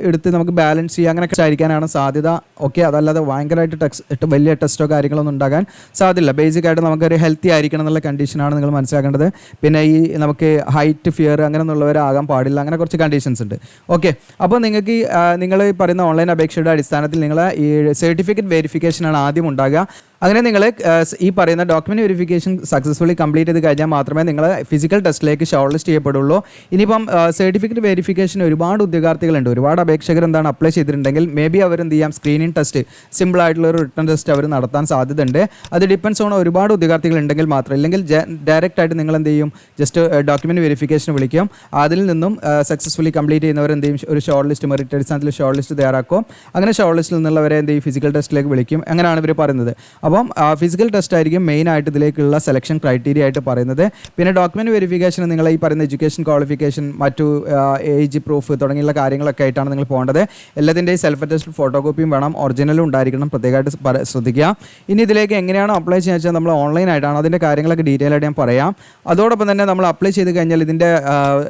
എടുത്ത് നമുക്ക് ബാലൻസ് ചെയ്യുക അങ്ങനെയൊക്കെ ആയിരിക്കാനാണ് സാധ്യത. ഓക്കെ, അതല്ലാതെ ഭയങ്കരമായിട്ട് വലിയ ടെസ്റ്റോ കാര്യങ്ങളൊന്നും ഉണ്ടാകാൻ സാധ്യതയില്ല. ബേസിക്കായിട്ട് നമുക്കൊരു ഹെൽത്തി ആയിരിക്കണം എന്നുള്ള കണ്ടീഷനാണ് നിങ്ങൾ മനസ്സിലാക്കേണ്ടത്. പിന്നെ ഈ നമുക്ക് ഹൈറ്റ് ഫിയർ അങ്ങനെയുള്ളവരാകാൻ പാടില്ല, അങ്ങനെ കുറച്ച് കണ്ടീഷൻസ് ഉണ്ട്. ഓക്കെ, അപ്പോൾ നിങ്ങൾക്ക് നിങ്ങൾ ഈ പറയുന്ന ഓൺലൈൻ അപേക്ഷയുടെ അടിസ്ഥാനത്തിൽ നിങ്ങൾ ഈ സർട്ടിഫിക്കറ്റ് വെരിഫിക്കേഷനാണ് ആദ്യം ഉണ്ടാകുക. അങ്ങനെ നിങ്ങൾ ഈ പറയുന്ന ഡോക്യുമെന്റ് വെരിഫിക്കേഷൻ സക്സസ്ഫുള്ളി കംപ്ലീറ്റ് ചെയ്ത് കഴിഞ്ഞാൽ മാത്രമേ നിങ്ങൾ ഫിസിക്കൽ ടെസ്റ്റിലേക്ക് ഷോർട്ട് ലിസ്റ്റ് ചെയ്യപ്പെടുള്ളൂ. ഇനിയിപ്പം സർട്ടിഫിക്കറ്റ് വെരിഫിക്കേഷൻ ഒരുപാട് ഉദ്യോഗാർത്ഥികളുണ്ട്, ഒരുപാട് അപേക്ഷകർ എന്താണ് അപ്ലൈ ചെയ്തിട്ടുണ്ടെങ്കിൽ മേ ബി അവർ എന്ത് ചെയ്യാം, സ്ക്രീനിങ് ടെസ്റ്റ് സിമ്പിൾ ആയിട്ടുള്ള ഒരു റിട്ടൺ ടെസ്റ്റ് അവർ നടത്താൻ സാധ്യതയുണ്ട്. അത് ഡിപ്പെൻസ് ഓൺ ഒരുപാട് ഉദ്യോഗാർത്ഥികൾ ഉണ്ടെങ്കിൽ മാത്രം. ഇല്ലെങ്കിൽ ഡയറക്റ്റ് ആയിട്ട് നിങ്ങൾ എന്ത് ചെയ്യും, ജസ്റ്റ് ഡോക്യുമെന്റ് വെരിഫിക്കേഷൻ വിളിക്കും. അതിൽ നിന്നും സക്സസ്ഫുള്ളി കംപ്ലീറ്റ് ചെയ്യുന്നവർ എന്ത് ചെയ്യും, ഒരു ഷോർട്ട് ലിസ്റ്റ് മെറിറ്റ് അടിസ്ഥാനത്തിൽ ഷോർട്ട് ലിസ്റ്റ് തയ്യാറാക്കും. അങ്ങനെ ഷോർട്ട് ലിസ്റ്റിൽ നിന്നുള്ളവരെ എന്ത് ചെയ്യും, ഫിസിക്കൽ ടെസ്റ്റിലേക്ക് വിളിക്കും. അങ്ങനെയാണ് ഇവർ പറയുന്നത്. അപ്പം ഫിസിക്കൽ ടെസ്റ്റ് ആയിരിക്കും മെയിൻ ആയിട്ട് ഇതിലേക്കുള്ള സെലക്ഷൻ ക്രൈറ്റീരിയ ആയിട്ട് പറയുന്നത്. പിന്നെ ഡോക്യുമെന്റ് വെരിഫിക്കേഷൻ നിങ്ങൾ ഈ പറയുന്ന എഡ്യൂക്കേഷൻ ക്വാളിഫിക്കേഷൻ, മറ്റു ഏജ് പ്രൂഫ് തുടങ്ങിയുള്ള കാര്യങ്ങളൊക്കെ ആയിട്ടാണ് നിങ്ങൾ പോകേണ്ടത്. എല്ലാത്തിൻ്റെയും സെൽഫ് അറ്റസ്റ്റഡ് ഫോട്ടോകോപ്പിയും വേണം, ഒറിജിനലും ഉണ്ടായിരിക്കണം, പ്രത്യേകമായിട്ട് ശ്രദ്ധിക്കുക. ഇനി ഇതിലേക്ക് എങ്ങനെയാണ് അപ്ലൈ ചെയ്യുക വെച്ചാൽ നമ്മൾ ഓൺലൈൻ ആയിട്ടാണ്, അതിൻ്റെ കാര്യങ്ങളൊക്കെ ഡീറ്റെയിൽ ആയിട്ട് ഞാൻ പറയാം. അതോടൊപ്പം തന്നെ നമ്മൾ അപ്ലൈ ചെയ്ത് കഴിഞ്ഞാൽ ഇതിൻ്റെ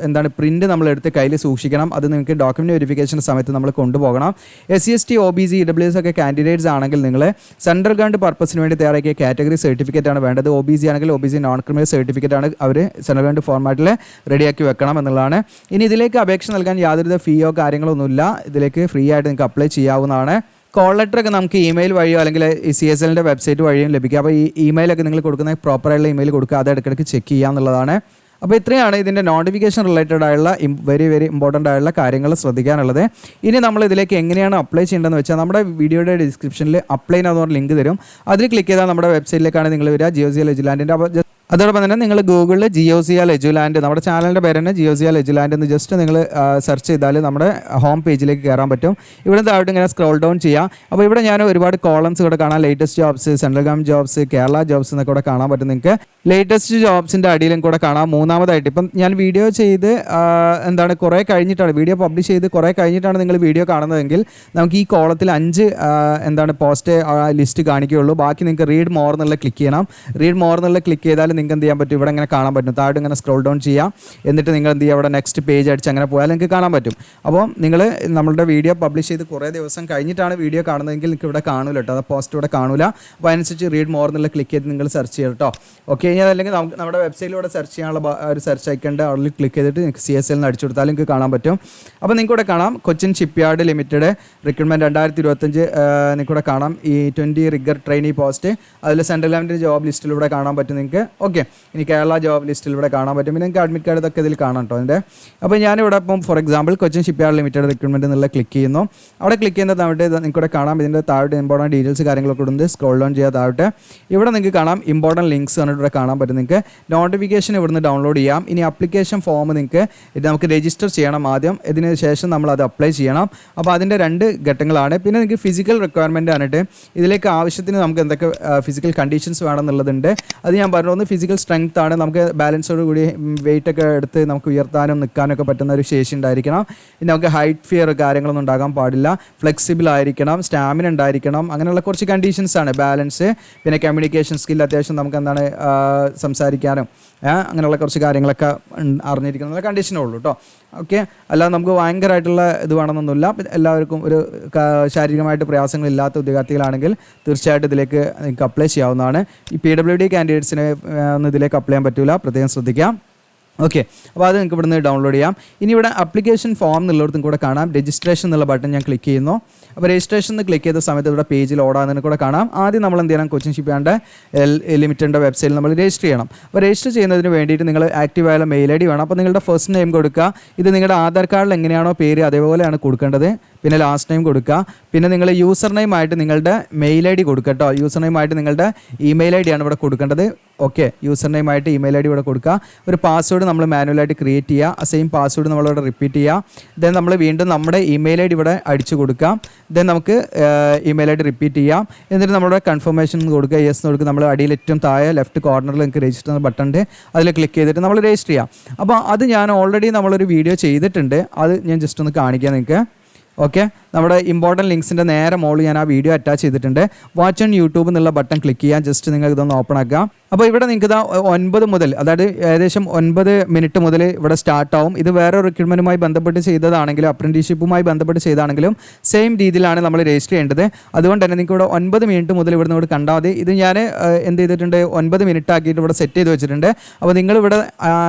എന്താണ് പ്രിൻറ്റ് നമ്മൾ എടുത്ത് കയ്യിൽ സൂക്ഷിക്കണം. അത് നിങ്ങൾക്ക് ഡോക്യുമെന്റ് വെരിഫിക്കേഷൻ സമയത്ത് നമ്മൾ കൊണ്ടുപോകണം. SC/ST OBC EWS ഒക്കെ കാൻഡിഡേറ്റ്സ് ആണെങ്കിൽ നിങ്ങൾ സെൻട്രൽ ഗവൺമെൻറ് പർപ്പസിന് വേണ്ടി തയ്യാറാക്കിയ കാറ്റഗറി സർട്ടിഫിക്കറ്റ് ആണ് വേണ്ടത്. OBC ആണെങ്കിൽ OBC നോൺ ക്രിമിനൽ സർട്ടിഫിക്കറ്റ് ആണ് അവർ സെൻട്രൽ ഗവൺമെൻറ് ഫോർമാറ്റിൽ റെഡിയാക്കി വെക്കണം എന്നുള്ളതാണ്. ഇനി ഇതിലേക്ക് അപേക്ഷ നൽകാൻ യാതൊരുവിധ ഫീയോ കാര്യങ്ങളൊന്നുമില്ല. ഇതിലേക്ക് ഫ്രീ ആയിട്ട് നിങ്ങൾക്ക് അപ്ലൈ ചെയ്യാവുന്നതാണ്. കോൾ ലെറ്ററൊക്കെ നമുക്ക് ഇമെയിൽ വഴിയോ അല്ലെങ്കിൽ ഈ CSLൻ്റെ വെബ്സൈറ്റ് വഴിയും ലഭിക്കുക. അപ്പോൾ ഈ ഇമെയിലൊക്കെ നിങ്ങൾ കൊടുക്കുന്ന പ്രോപ്പറായിട്ടുള്ള ഇമെയിൽ കൊടുക്കുക, അത് ഇടയ്ക്കിടയ്ക്ക് ചെക്ക് ചെയ്യുക എന്നുള്ളതാണ്. അപ്പോൾ ഇത്രയാണ് ഇതിൻ്റെ നോട്ടിഫിക്കേഷൻ റിലേറ്റഡ് ആയുള്ള വെരി ഇമ്പോർട്ടൻ്റ് ആയുള്ള കാര്യങ്ങൾ ശ്രദ്ധിക്കാനുള്ളത്. ഇനി നമ്മൾ ഇതിലേക്ക് എങ്ങനെയാണ് അപ്ലൈ ചെയ്യേണ്ടതെന്ന് വെച്ചാൽ നമ്മുടെ വീഡിയോയുടെ ഡിസ്ക്രിപ്ഷനിൽ അപ്ലൈ എന്ന് പറഞ്ഞ ലിങ്ക് തരും. അതിൽ ക്ലിക്ക് ചെയ്താൽ നമ്മുടെ വെബ്സൈറ്റിലേക്കാണ് നിങ്ങൾ വരിക, GeoCL എജുലാൻഡിൻ്റെ. അപ്പോൾ അതോടൊപ്പം തന്നെ നിങ്ങൾ ഗൂഗിളിൽ GeoCL എജുലാൻഡ്, നമ്മുടെ ചാനലിൻ്റെ പേര് തന്നെ GeoCL എജുലാൻഡ് എന്ന് ജസ്റ്റ് നിങ്ങൾ സെർച്ച് ചെയ്താൽ നമ്മുടെ ഹോം പേജിലേക്ക് കയറാൻ പറ്റും. ഇവിടെ താഴോട്ട് ഇങ്ങനെ സ്ക്രോൾ ഡൗൺ ചെയ്യാം. അപ്പോൾ ഇവിടെ ഞാൻ ഒരുപാട് കോളംസ് ഇവിടെ കാണാം. Latest jobs, central government jobs, Kerala jobs എന്നൊക്കെ ഇവിടെ കാണാൻ പറ്റും നിങ്ങൾക്ക്. ലേറ്റസ്റ്റ് ജോബ്സിൻ്റെ അടിയിലും കൂടെ കാണാം. മൂന്നാമതായിട്ട് ഇപ്പം ഞാൻ വീഡിയോ ചെയ്ത് കുറേ കഴിഞ്ഞിട്ടാണ് വീഡിയോ പബ്ലിഷ് ചെയ്ത് കുറേ കഴിഞ്ഞിട്ടാണ് നിങ്ങൾ വീഡിയോ കാണുന്നതെങ്കിൽ നമുക്ക് ഈ കോളത്തിൽ 5 പോസ്റ്റ് ലിസ്റ്റ് കാണിക്കുകയുള്ളൂ. ബാക്കി നിങ്ങൾക്ക് റീഡ് മോർ എന്നുള്ള ക്ലിക്ക് ചെയ്യണം. റീഡ് മോർ എന്നുള്ള ക്ലിക്ക് ചെയ്താൽ നിങ്ങൾക്ക് എന്ത് ചെയ്യാൻ പറ്റും, ഇവിടെ ഇങ്ങനെ കാണാൻ പറ്റും. താഴെ ഇങ്ങനെ സ്ക്രോൾ ഡൗൺ ചെയ്യാം. എന്നിട്ട് നിങ്ങൾ എന്ത് ചെയ്യുക, അവിടെ നെക്സ്റ്റ് പേജ് അടിച്ച് അങ്ങനെ പോയാൽ നിങ്ങൾക്ക് കാണാൻ പറ്റും. അപ്പോൾ നിങ്ങൾ നമ്മളുടെ വീഡിയോ പബ്ലിഷ് ചെയ്ത് കുറേ ദിവസം കഴിഞ്ഞിട്ടാണ് വീഡിയോ കാണുന്നതെങ്കിൽ നിങ്ങൾക്ക് ഇവിടെ കാണൂല കേട്ടോ, അത് പോസ്റ്റ് ഇവിടെ കാണൂല. അപ്പോൾ അതിനനുസരിച്ച് റീഡ് മോർ എന്നുള്ള ക്ലിക്ക് ചെയ്ത് നിങ്ങൾ സെർച്ച് ചെയ്യും കേട്ടോ. ഓക്കെ, ഇനി അതല്ലെങ്കിൽ നമ്മുടെ വെബ്സൈറ്റിലൂടെ സെർച്ച് ചെയ്യാനുള്ള ഒരു സെർച്ച് ഐക്കണ്ട് അവിടെ ക്ലിക്ക് ചെയ്തിട്ട് നിങ്ങൾക്ക് CSL എന്ന് അടിച്ചു കൊടുത്താൽ നിങ്ങൾക്ക് കാണാൻ പറ്റും. അപ്പോൾ നിങ്ങൾക്ക് ഇവിടെ കാണാം കൊച്ചിൻ ഷിപ്പ്യാർഡ് ലിമിറ്റഡ് റിക്രൂട്ട്മെൻറ്റ് 2025 നിങ്ങൾക്ക് ഇവിടെ കാണാം. ഈ 20 റിഗർ ട്രെയിനി പോസ്റ്റ് അതിൽ സെൻട്രൽ ഗവൺമെൻറ് ജോബ് ലിസ്റ്റിലൂടെ കാണാൻ പറ്റും നിങ്ങൾക്ക്. ഓക്കെ, ഇനി കേരള ജോബ് ലിസ്റ്റിലൂടെ കാണാൻ പറ്റും. പിന്നെ നിങ്ങൾക്ക് അഡ്മിറ്റ് കാർഡ് ഇതൊക്കെ ഇതിൽ കാണാം കേട്ടോ അതിൻ്റെ. അപ്പോൾ ഞാനിവിടെ ഇപ്പം for example Cochin shipyard limited recruitment എന്നുള്ള ക്ലിക്ക് ചെയ്യുന്നു. അവിടെ ക്ലിക്ക് ചെയ്യുന്ന താഴെ നിങ്ങൾക്ക് ഇവിടെ കാണാം ഇതിൻ്റെ താഴെ ഇമ്പോർട്ടൻറ്റ് ഡീറ്റെയിൽസ് കാര്യങ്ങളൊക്കെ ഉണ്ട്. സ്ക്രോൾ ഡൗൺ ചെയ്യാൻ താഴെ ഇവിടെ നിങ്ങൾക്ക് കാണാം ഇമ്പോർട്ടൻറ്റ് ലിങ്ക്സ് പറഞ്ഞിട്ട് ഇവിടെ കാണാൻ പറ്റും. നിങ്ങൾക്ക് നോട്ടിഫിക്കേഷൻ ഇവിടുന്ന് ഡൗൺലോഡ് ചെയ്യാം. ഇനി അപ്ലിക്കേഷൻ ഫോം നിങ്ങൾക്ക് നമുക്ക് രജിസ്റ്റർ ചെയ്യണം ആദ്യം, ഇതിന് ശേഷം നമ്മൾ അത് അപ്ലൈ ചെയ്യണം. അപ്പോൾ അതിൻ്റെ 2 ഘട്ടങ്ങളാണ്. പിന്നെ നിങ്ങൾക്ക് ഫിസിക്കൽ റിക്വയർമെൻറ്റ് ആണിട്ട് ഇതിലേക്ക് ആവശ്യത്തിന് നമുക്ക് എന്തൊക്കെ ഫിസിക്കൽ കണ്ടീഷൻസ് വേണമെന്നുള്ളതുണ്ട്. അത് ഞാൻ പറഞ്ഞു. ഒന്ന് ഫിസിക്കൽ സ്ട്രെങ്ത് ആണ്, നമുക്ക് ബാലൻസോട് കൂടി വെയിറ്റ് ഒക്കെ എടുത്ത് നമുക്ക് ഉയർത്താനും നിൽക്കാനൊക്കെ പറ്റുന്ന ഒരു ശേഷി ഉണ്ടായിരിക്കണം. പിന്നെ നമുക്ക് ഹൈറ്റ് ഫിയർ കാര്യങ്ങളൊന്നും ഉണ്ടാകാൻ പാടില്ല. ഫ്ലെക്സിബിൾ ആയിരിക്കണം, സ്റ്റാമിന ഉണ്ടായിരിക്കണം, അങ്ങനെയുള്ള കുറച്ച് കണ്ടീഷൻസ് ആണ്. ബാലൻസ്, പിന്നെ കമ്മ്യൂണിക്കേഷൻ സ്കിൽ അത്യാവശ്യം നമുക്ക് സംസാരിക്കാനും അങ്ങനെയുള്ള കുറച്ച് കാര്യങ്ങളൊക്കെ അറിഞ്ഞിരിക്കുന്ന നല്ല കണ്ടീഷനേ ഉള്ളൂ കേട്ടോ. ഓക്കെ, അല്ലാതെ നമുക്ക് ഭയങ്കരമായിട്ടുള്ള ഇത് വേണമെന്നൊന്നുമില്ല. എല്ലാവർക്കും ഒരു ശാരീരികമായിട്ട് പ്രയാസങ്ങളില്ലാത്ത ഉദ്യോഗാർത്ഥികളാണെങ്കിൽ തീർച്ചയായിട്ടും ഇതിലേക്ക് നിങ്ങൾക്ക് അപ്ലൈ ചെയ്യാവുന്നതാണ്. ഈ PWD കാൻഡിഡേറ്റ്സിന് ഒന്നും ഇതിലേക്ക് അപ്ലൈ ചെയ്യാൻ പറ്റില്ല, പ്രത്യേകം ശ്രദ്ധിക്കാം. ഓക്കെ, അപ്പോൾ അത് നിങ്ങൾക്ക് ഇവിടുന്ന് ഡൗൺലോഡ് ചെയ്യാം. ഇനി ഇവിടെ അപ്ലിക്കേഷൻ ഫോം എന്നുള്ളിടത്തും കൂടെ കാണാം രജിസ്ട്രേഷൻ എന്നുള്ള ബട്ടൺ ഞാൻ ക്ലിക്ക് ചെയ്യുന്നു. അപ്പോൾ രജിസ്ട്രേഷൻ എന്ന് ക്ലിക്ക് ചെയ്ത സമയത്ത് ഇവിടെ പേജിൽ ഓടാന്നതിന് കൂടെ കാണാം. ആദ്യം നമ്മൾ എന്ത് ചെയ്യണം, കൊച്ചിൻ ഷിപ്പ്യാർഡ് ലിമിറ്റഡിൻ്റെ വെബ്സൈറ്റിൽ നമ്മൾ രജിസ്റ്റർ ചെയ്യണം. അപ്പോൾ രജിസ്റ്റർ ചെയ്യുന്നതിന് വേണ്ടിയിട്ട് നിങ്ങൾ ആക്റ്റീവ് ആയ മെയിൽ ID വേണം. അപ്പോൾ നിങ്ങളുടെ ഫസ്റ്റ് നെയിം കൊടുക്കുക. ഇത് നിങ്ങളുടെ ആധാർ കാർഡിൽ എങ്ങനെയാണോ പേര് അതേപോലെയാണ് കൊടുക്കേണ്ടത്. പിന്നെ ലാസ്റ്റ് നെയിം കൊടുക്കുക. പിന്നെ നിങ്ങൾ യൂസർ നെയിമായിട്ട് നിങ്ങളുടെ മെയിൽ ID കൊടുക്കുക കേട്ടോ. യൂസർ നെയിമായിട്ട് നിങ്ങളുടെ ഇമെയിൽ ID ആണ് ഇവിടെ കൊടുക്കേണ്ടത്. ഓക്കെ, യൂസർ നെയിമായിട്ട് ഇമെയിൽ ID ഇവിടെ കൊടുക്കുക. ഒരു പാസ്വേഡ് നമ്മൾ മാനുവലായിട്ട് ക്രിയേറ്റ് ചെയ്യുക. ആ സെയിം പാസ്വേഡ് നമ്മളിവിടെ റിപ്പീറ്റ് ചെയ്യുക. ദെൻ നമ്മൾ വീണ്ടും നമ്മുടെ ഇമെയിൽ ID ഇവിടെ അടിച്ചു കൊടുക്കാം. ദെൻ നമുക്ക് ഇമെയിൽ ID റിപ്പീറ്റ് ചെയ്യാം. എന്നിട്ട് നമ്മുടെ കൺഫർമേഷൻ കൊടുക്കുക, യെസ് കൊടുക്കുക. നമ്മൾ അടിയിൽ ഏറ്റവും താഴെ ലെഫ്റ്റ് കോർണറിൽ നിങ്ങൾക്ക് രജിസ്റ്റർ എന്ന ബട്ടൺ ഉണ്ട്, അതിൽ ക്ലിക്ക് ചെയ്തിട്ട് നമ്മൾ രജിസ്റ്റർ ചെയ്യാം. അപ്പോൾ അത് ഞാൻ ഓൾറെഡി നമ്മളൊരു വീഡിയോ ചെയ്തിട്ടുണ്ട്, അത് ഞാൻ ജസ്റ്റ് ഒന്ന് കാണിക്കാം നിങ്ങൾക്ക്. ഓക്കെ, നമ്മുടെ ഇമ്പോർട്ടൻറ്റ് ലിങ്ക്സിൻ്റെ നേരെ മുകളിൽ ഞാൻ ആ വീഡിയോ അറ്റാച്ച് ചെയ്തിട്ടുണ്ട്. വാച്ച് ഓൺ യൂട്യൂബ് എന്നുള്ള ബട്ടൺ ക്ലിക്ക് ചെയ്യാം. ജസ്റ്റ് നിങ്ങൾക്ക് ഇതൊന്ന് ഓപ്പൺ ആക്കാം. അപ്പോൾ ഇവിടെ നിങ്ങൾക്ക് ഇതാ 9 മുതൽ, അതായത് ഏകദേശം 9 മിനിറ്റ് മുതൽ ഇവിടെ സ്റ്റാർട്ടാവും. ഇത് വേറെ റിക്രൂട്ട്മെൻറ്റുമായി ബന്ധപ്പെട്ട് ചെയ്തതാണെങ്കിലും അപ്രൻറ്റീഷിപ്പുമായി ബന്ധപ്പെട്ട് ചെയ്താണെങ്കിലും സെയിം രീതിയിലാണ് നമ്മൾ രജിസ്റ്റർ ചെയ്യേണ്ടത്. അതുകൊണ്ട് തന്നെ നിങ്ങൾക്ക് ഇവിടെ 9 മിനിറ്റ് മുതൽ ഇവിടെ നിന്ന് കണ്ടാൽ മതി. ഇത് ഞാൻ എന്ത് ചെയ്തിട്ടുണ്ട്, 9 മിനിറ്റ് ആക്കിയിട്ട് ഇവിടെ സെറ്റ് ചെയ്ത് വെച്ചിട്ടുണ്ട്. അപ്പോൾ നിങ്ങളിവിടെ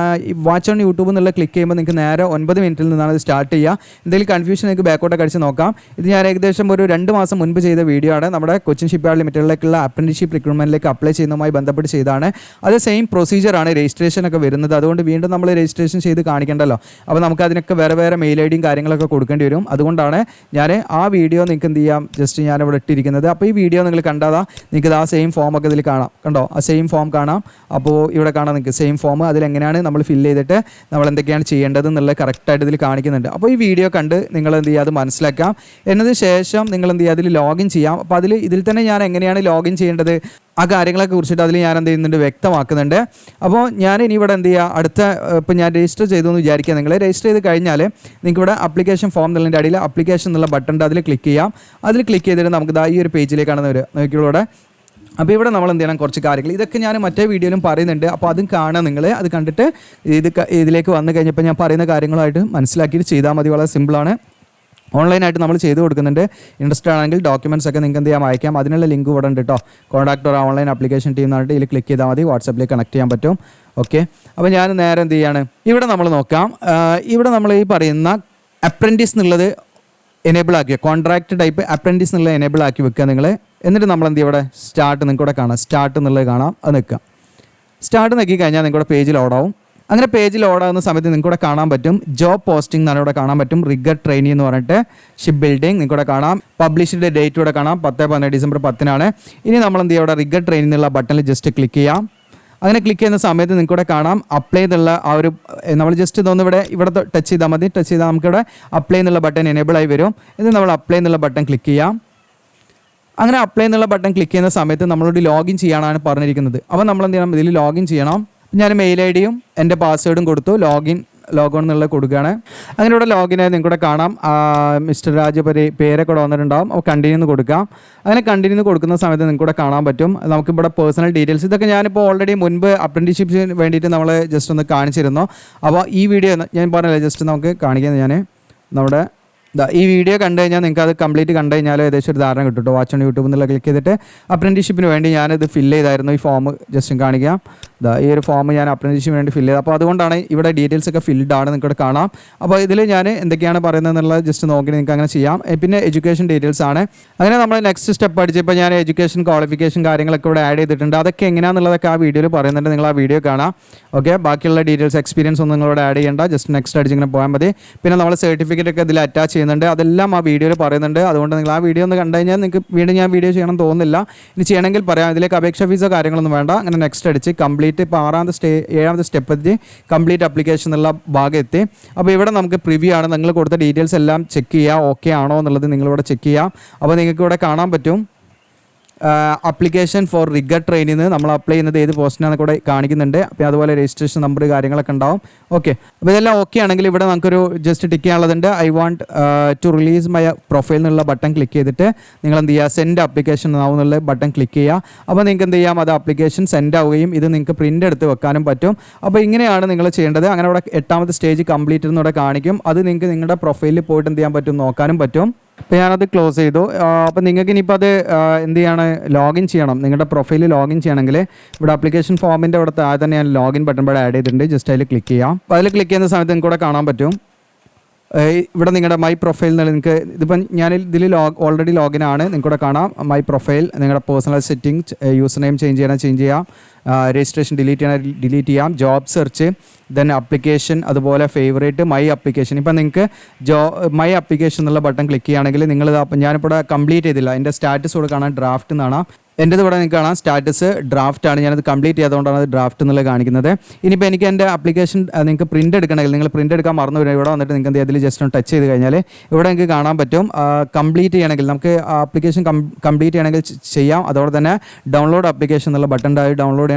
വാച്ച് ഓൺ യൂട്യൂബ് എന്നുള്ള ക്ലിക്ക് ചെയ്യുമ്പോൾ നിങ്ങൾക്ക് നേരെ 9 മിനിറ്റിൽ നിന്നാണ് ഇത് സ്റ്റാർട്ട് ചെയ്യുക. എന്തെങ്കിലും കൺഫ്യൂഷൻ നിങ്ങൾക്ക് ബാക്കോട്ടൊക്കെ അടിച്ച് നോക്കാം. ഇത് ഞാൻ ഏകദേശം ഒരു 2 മാസം മുൻപ് ചെയ്ത വീഡിയോ ആണ്. നമ്മുടെ കൊച്ചിൻ ഷിപ്പ്യാർഡ് ലിമിറ്റഡിലേക്കുള്ള അപ്രന്റീസ്ഷിപ്പ് റിക്രൂട്ട്മെൻറ്റിലേക്ക് അപ്ലൈ ചെയ്യുന്നതുമായി ബന്ധപ്പെട്ട് ചെയ്താണ്. അത് സെയിം പ്രൊസീജിയറാണ് രജിസ്ട്രേഷൻ ഒക്കെ വരുന്നത്. അതുകൊണ്ട് വീണ്ടും നമ്മൾ രജിസ്ട്രേഷൻ ചെയ്ത് കാണിക്കണ്ടല്ലോ. അപ്പോൾ നമുക്ക് അതിനൊക്കെ വേറെ മെയിൽ ID കാര്യങ്ങളൊക്കെ കൊടുക്കേണ്ടി വരും. അതുകൊണ്ടാണ് ഞാൻ ആ വീഡിയോ നിങ്ങൾക്ക് എന്ത് ചെയ്യാം, ജസ്റ്റ് ഞാൻ ഇവിടെ ഇട്ടിരിക്കുന്നത്. അപ്പോൾ ഈ വീഡിയോ നിങ്ങൾ കണ്ടാതാ നിങ്ങൾക്ക് ആ സെയിം ഫോം ഒക്കെ ഇതിൽ കാണാം. കണ്ടോ, ആ സെയിം ഫോം കാണാം. അപ്പോൾ ഇവിടെ കാണാം നിങ്ങൾക്ക് സെയിം ഫോം. അതിലെങ്ങനെയാണ് നമ്മൾ ഫില്ല് ചെയ്തിട്ട് നമ്മൾ എന്തൊക്കെയാണ് ചെയ്യേണ്ടത് എന്നുള്ളത് കറക്റ്റായിട്ട് ഇതിൽ കാണിക്കുന്നുണ്ട്. അപ്പോൾ ഈ വീഡിയോ കണ്ട് നിങ്ങൾ എന്ത് ചെയ്യുക, അത് മനസ്സിലാക്കാം. എന്നതിന് ശേഷം നിങ്ങൾ എന്ത് ചെയ്യുക, അതിൽ ലോഗിൻ ചെയ്യാം. അപ്പോൾ ഇതിൽ തന്നെ ഞാൻ എങ്ങനെയാണ് ലോഗിൻ ചെയ്യേണ്ടത് ആ കാര്യങ്ങളൊക്കെ കുറിച്ചിട്ട് അതിൽ ഞാൻ എന്ത് ചെയ്യുന്നുണ്ട്, വ്യക്തമാക്കുന്നുണ്ട്. അപ്പോൾ ഞാൻ ഇനി ഇവിടെ എന്ത് ചെയ്യുക, അടുത്ത ഇപ്പോൾ ഞാൻ രജിസ്റ്റർ ചെയ്തു എന്ന് വിചാരിക്കുക. നിങ്ങൾ രജിസ്റ്റർ ചെയ്ത് കഴിഞ്ഞാൽ നിങ്ങൾക്ക് ഇവിടെ അപ്ലിക്കേഷൻ ഫോം എന്നുള്ളതിൻ്റെ അടിയിൽ അപ്ലിക്കേഷൻ എന്നുള്ള ബട്ടൺ ഉണ്ട്, അതിൽ ക്ലിക്ക് ചെയ്യാം. അതിൽ ക്ലിക്ക് ചെയ്തിട്ട് നമുക്ക് ഈ ഒരു പേജിലേക്കാണ് നോക്കിയോടെ. അപ്പോൾ ഇവിടെ നമ്മൾ എന്ത് ചെയ്യണം, കുറച്ച് കാര്യങ്ങൾ ഇതൊക്കെ ഞാൻ മറ്റേ വീഡിയോയിലും പറയുന്നുണ്ട്. അപ്പോൾ അതും കാണാൻ നിങ്ങൾ അത് കണ്ടിട്ട് ഇതിലേക്ക് വന്നു കഴിഞ്ഞപ്പോൾ ഞാൻ പറയുന്ന കാര്യങ്ങളായിട്ട് മനസ്സിലാക്കിയിട്ട് ചെയ്താൽ മതി. വളരെ സിമ്പിളാണ്. ഓൺലൈനായിട്ട് നമ്മൾ ചെയ്ത് കൊടുക്കുന്നുണ്ട്. ഇൻട്രസ്റ്റ് ആണെങ്കിൽ ഡോക്യുമെൻറ്റ്സ് ഒക്കെ നിങ്ങൾക്ക് എന്ത് ചെയ്യാൻ അയക്കാം. അതിനുള്ള ലിങ്ക് ഇവിടെ ഉണ്ട് കേട്ടോ. കോൺടാക്ട് ഒരു ഓൺലൈൻ ആപ്ലിക്കേഷൻ ടീം എന്നായിട്ട് ഇതിൽ ക്ലിക്ക് ചെയ്താൽ മതി, വാട്സാപ്പിലേക്ക് കണക്ട് ചെയ്യാൻ പറ്റും. ഓക്കെ, അപ്പോൾ ഞാൻ നേരെ എന്ത് ചെയ്യാണ്, ഇവിടെ നമ്മൾ നോക്കാം. ഇവിടെ നമ്മൾ ഈ പറയുന്ന അപ്രൻറ്റീസ് എന്നുള്ളത് എനേബിൾ ആക്കിയ കോൺട്രാക്ട് ടൈപ്പ് അപ്രൻറ്റീസ് എന്നുള്ളത് എനേബിൾ ആക്കി വെക്കുക നിങ്ങൾ. എന്നിട്ട് നമ്മൾ എന്ത് ചെയ്യും, ഇവിടെ സ്റ്റാർട്ട് നിങ്ങൾക്ക് ഇവിടെ കാണാം, സ്റ്റാർട്ട് എന്നുള്ളത് കാണാം. അത് നിൽക്കുക. സ്റ്റാർട്ട് നോക്കി കഴിഞ്ഞാൽ നിങ്ങളുടെ പേജിൽ ഓടാവും. അങ്ങനെ പേജിൽ ഓടാകുന്ന സമയത്ത് നിങ്ങൾക്ക് ഇവിടെ കാണാൻ പറ്റും ജോബ് പോസ്റ്റിംഗ് എന്നാണ് ഇവിടെ കാണാൻ പറ്റും. റിഗർ ട്രെയിനി എന്ന് പറഞ്ഞിട്ട് ഷിപ്പ് ബിൽഡിംഗ് നിങ്ങൾക്ക് ഇവിടെ കാണാം. പബ്ലിഷ്ഡ് ഡേറ്റ് ഇവിടെ കാണാം, 10-12 ഡിസംബർ 10 ഇനി നമ്മൾ എന്ത് ചെയ്യുക, ഇവിടെ റിഗർ ട്രെയിനി എന്നുള്ള ബട്ടണിൽ ജസ്റ്റ് ക്ലിക്ക് ചെയ്യാം. അങ്ങനെ ക്ലിക്ക് ചെയ്യുന്ന സമയത്ത് നിങ്ങൾക്ക് ഇവിടെ കാണാം അപ്ലൈ എന്നുള്ള ആ ഒരു നമ്മൾ ജസ്റ്റ് ഇതൊന്ന് ഇവിടെ ടച്ച് ചെയ്താൽ മതി. ടച്ച് ചെയ്താൽ നമുക്കിവിടെ അപ്ലൈ എന്നുള്ള ബട്ടൺ എനേബിൾ ആയി വരും. ഇത് നമ്മൾ അപ്ലൈ എന്നുള്ള ബട്ടൺ ക്ലിക്ക് ചെയ്യാം. അങ്ങനെ അപ്ലൈ എന്നുള്ള ബട്ടൺ ക്ലിക്ക് ചെയ്യുന്ന സമയത്ത് നമ്മളോട് ലോഗിൻ ചെയ്യാനാണ് പറഞ്ഞിരിക്കുന്നത്. അപ്പോൾ നമ്മൾ എന്ത് ചെയ്യണം, ഇതിൽ ലോഗിൻ ചെയ്യണം. ഞാൻ മെയിൽ ഐ ഡിയും എൻ്റെ പാസ്വേഡും കൊടുത്തു, ലോഗോൺ എന്നുള്ളത് കൊടുക്കുകയാണ്. അങ്ങനെ ഇവിടെ ലോഗിനായി നിങ്ങൾക്കൂടെ കാണാം, മിസ്റ്റർ രാജു പേരൊക്കെ ഇവിടെ വന്നിട്ടുണ്ടാകും. അപ്പോൾ കണ്ടിന്യൂ എന്ന് കൊടുക്കാം. അങ്ങനെ കണ്ടിന്യൂ കൊടുക്കുന്ന സമയത്ത് നിങ്ങൾക്കൂടെ കാണാൻ പറ്റും നമുക്കിവിടെ പേഴ്സണൽ ഡീറ്റെയിൽസ്. ഇതൊക്കെ ഞാനിപ്പോൾ ഓൾറെഡി മുൻപ് അപ്രന്റീസ്ഷിപ്പിന് വേണ്ടിയിട്ട് നമ്മൾ ജസ്റ്റ് ഒന്ന് കാണിച്ചിരുന്നു. അപ്പോൾ ഈ വീഡിയോ ഞാൻ പറഞ്ഞില്ല, ജസ്റ്റ് നമുക്ക് കാണിക്കുന്നത് ഞാൻ നമ്മുടെ ഈ വീഡിയോ കണ്ടു കഴിഞ്ഞാൽ നിങ്ങൾക്ക് അത് കംപ്ലീറ്റ് കണ്ടു കഴിഞ്ഞാൽ ഏകദേശം ഒരു ധാരണ കിട്ടും. വാച്ച് ഓൺ യൂട്യൂബ് എന്നുള്ള ക്ലിക്ക് ചെയ്തിട്ട് അപ്രന്റീസ്ഷിപ്പിന് വേണ്ടി ഞാനിത് ഫില്ല് ചെയ്തായിരുന്നു. ഈ ഫോം ജസ്റ്റ് കാണിക്കാം. ഈ ഒരു ഫോം ഞാൻ അപ്രന്റീസ്ഷിപ്പിന് വേണ്ടി ഫില്ല് ചെയ്തത്. അപ്പോൾ അതുകൊണ്ടാണ് ഇവിടെ ഡീറ്റെയിൽസ് ഒക്കെ ഫിൽഡ് ആണ്, നിങ്ങൾക്ക് കാണാം. അപ്പോൾ ഇതിൽ ഞാൻ എന്തൊക്കെയാണ് പറയുന്നത് എന്നുള്ളത് ജസ്റ്റ് നോക്കി നിങ്ങൾക്ക് അങ്ങനെ ചെയ്യാം. പിന്നെ എഡ്യൂക്കേഷൻ ഡീറ്റെയിൽസ് ആണ്. അങ്ങനെ നമ്മൾ നെക്സ്റ്റ് സ്റ്റെപ്പ് അടിച്ചപ്പോൾ ഞാൻ എഡ്യൂക്കേഷൻ ക്വാളിഫിക്കേഷൻ കാര്യങ്ങളൊക്കെ ഇവിടെ ആഡ് ചെയ്തിട്ടുണ്ട്. അതൊക്കെ എങ്ങനെയാണെന്നുള്ളതൊക്കെ ആ വീഡിയോയിൽ പറയുന്നുണ്ട്, നിങ്ങൾ ആ വീഡിയോ കാണാം. ഓക്കെ, ബാക്കിയുള്ള ഡീറ്റെയിൽസ് എക്സ്പീരിയൻസ് ഒന്നും നിങ്ങളോട് ആഡ് ചെയ്യേണ്ട, ജസ്റ്റ് നെക്സ്റ്റ് അടിച്ച് ഇങ്ങനെ പോയാൽ മതി. പിന്നെ നമ്മൾ സർട്ടിഫിക്കറ്റ് ഒക്കെ ഇതിൽ അറ്റാച്ച് ചെയ്യുന്നുണ്ട്, അതെല്ലാം ആ വീഡിയോയിൽ പറയുന്നുണ്ട്. അതുകൊണ്ട് നിങ്ങൾ ആ വീഡിയോ ഒന്ന് കണ്ടു കഴിഞ്ഞാൽ നിങ്ങൾക്ക് വീണ്ടും ഞാൻ വീഡിയോ ചെയ്യണം തോന്നുന്നില്ല. ഇനി ചെയ്യണമെങ്കിൽ പറയാം. ഇതിലേക്ക് അപേക്ഷ ഫീസോ കാര്യങ്ങളൊന്നും വേണ്ട. അങ്ങനെ നെക്സ്റ്റ് അടിച്ച് കംപ്ലീറ്റ് ഇപ്പോൾ ഏഴാമത്തെ സ്റ്റെപ്പ് എത്തി കംപ്ലീറ്റ് അപ്ലിക്കേഷൻ എന്നുള്ള ഭാഗം എത്തി. അപ്പോൾ ഇവിടെ നമുക്ക് പ്രിവ്യൂ ആണ്, നിങ്ങൾ കൊടുത്ത ഡീറ്റെയിൽസ് എല്ലാം ചെക്ക് ചെയ്യുക, ഓക്കെ ആണോ എന്നുള്ളത് നിങ്ങളിവിടെ ചെക്ക് ചെയ്യാം. അപ്പോൾ നിങ്ങൾക്ക് ഇവിടെ കാണാൻ പറ്റും അപ്ലിക്കേഷൻ ഫോർ റിഗർ ട്രെയിനിന്ന് നമ്മൾ അപ്ലൈ ചെയ്യുന്നത് ഏത് പോസ്റ്റിനാണെന്ന് കൂടെ കാണിക്കുന്നുണ്ട്. അപ്പോൾ അതുപോലെ രജിസ്ട്രേഷൻ നമ്പർ കാര്യങ്ങളൊക്കെ ഉണ്ടാവും. ഓക്കെ, അപ്പോൾ ഇതെല്ലാം ഓക്കെ ആണെങ്കിൽ ഇവിടെ നമുക്കൊരു ജസ്റ്റ് ടിക്ക് ചെയ്യാനുള്ളതുണ്ട്. I want to release my profile എന്നുള്ള ബട്ടൺ ക്ലിക്ക് ചെയ്തിട്ട് നിങ്ങൾ എന്ത് ചെയ്യുക, സെൻഡ് അപ്ലിക്കേഷൻ എന്നുള്ള ബട്ടൺ ക്ലിക്ക് ചെയ്യുക. അപ്പോൾ നിങ്ങൾക്ക് എന്ത് ചെയ്യാം, അത് അപ്ലിക്കേഷൻ സെൻഡ് ആവുകയും ഇത് നിങ്ങൾക്ക് പ്രിൻ്റ് എടുത്ത് വെക്കാനും പറ്റും. അപ്പോൾ ഇങ്ങനെയാണ് നിങ്ങൾ ചെയ്യേണ്ടത്. അങ്ങനെ ഇവിടെ 8ാമത്തെ സ്റ്റേജ് കംപ്ലീറ്റ് എന്നിവിടെ കാണിക്കും. അത് നിങ്ങൾക്ക് നിങ്ങളുടെ പ്രൊഫൈലിൽ പോയിട്ട് എന്ത് ചെയ്യാൻ പറ്റും, നോക്കാനും പറ്റും. അപ്പോൾ ഞാനത് ക്ലോസ് ചെയ്തു. അപ്പോൾ നിങ്ങൾക്ക് ഇനിയിപ്പോൾ അത് എന്ത് ചെയ്യാണ്, ലോഗിൻ ചെയ്യണം. നിങ്ങളുടെ പ്രൊഫൈലിൽ ലോഗിൻ ചെയ്യണമെങ്കിൽ ഇവിടെ ആപ്ലിക്കേഷൻ ഫോമിൻ്റെ ഇവിടെ താഴെ തന്നെ ഞാൻ ലോഗിൻ ബട്ടൺ ഇവിടെ ആഡ് ചെയ്തിട്ടുണ്ട്. ജസ്റ്റ് അതിൽ ക്ലിക്ക് ചെയ്യാം. അപ്പോൾ അതിൽ ക്ലിക്ക് ചെയ്യുന്ന സമയത്ത് നിങ്ങൾക്ക് ഇവിടെ കാണാൻ പറ്റും ഇവിടെ നിങ്ങളുടെ മൈ പ്രൊഫൈൽ എന്നുള്ള നിങ്ങൾക്ക് ഇതിപ്പം ഞാൻ ഇതിൽ ഓൾറെഡി ലോഗിൻ ആണ്. നിങ്ങൾക്കിവിടെ കാണാം മൈ പ്രൊഫൈൽ, നിങ്ങളുടെ personal setting, user name change ചെയ്യാം, രജിസ്ട്രേഷൻ ഡിലീറ്റ് ചെയ്യാം, ജോബ് സെർച്ച്, ദെൻ അപ്ലിക്കേഷൻ, അതുപോലെ ഫേവറേറ്റ്, മൈ അപ്ലിക്കേഷൻ. ഇപ്പം നിങ്ങൾക്ക് മൈ അപ്ലിക്കേഷൻ എന്നുള്ള ബട്ടൺ ക്ലിക്ക് ചെയ്യുകയാണെങ്കിൽ നിങ്ങൾ ഞാനിപ്പോൾ കംപ്ലീറ്റ് ചെയ്തില്ല, എൻ്റെ സ്റ്റാറ്റസ് ഇവിടെ കാണാൻ ഡ്രാഫ്റ്റ് എന്നാണ്. എൻ്റെത് ഇവിടെ നിങ്ങൾക്ക് കാണാം സ്റ്റാറ്റസ് ഡ്രാഫ്റ്റ് ആണ്. ഞാനത് കംപ്ലീറ്റ് ചെയ്തുകൊണ്ടാണ് അത് ഡ്രാഫ്റ്റ് എന്നുള്ളത് കാണിക്കുന്നത്. ഇനിയിപ്പോൾ എനിക്ക് എൻ്റെ ആപ്ലിക്കേഷൻ നിങ്ങൾക്ക് പ്രിൻ്റ് എടുക്കണമെങ്കിൽ നിങ്ങൾ പ്രിൻ്റ് എടുക്കാൻ മറന്നു വരും. ഇവിടെ വന്നിട്ട് നിങ്ങൾക്ക് അതിൽ ജസ്റ്റ് ഒന്ന് ടച്ച് ചെയ്ത് കഴിഞ്ഞാൽ ഇവിടെ നിങ്ങൾക്ക് കാണാൻ പറ്റും കംപ്ലീറ്റ് ചെയ്യണമെങ്കിൽ നമുക്ക് ആപ്ലിക്കേഷൻ കംപ്ലീറ്റ് ചെയ്യണമെങ്കിൽ ചെയ്യാം. അതോടെ തന്നെ ഡൗൺലോഡ് ആപ്ലിക്കേഷൻ എന്നുള്ള ബട്ടൺ ഡൗൺലോഡ്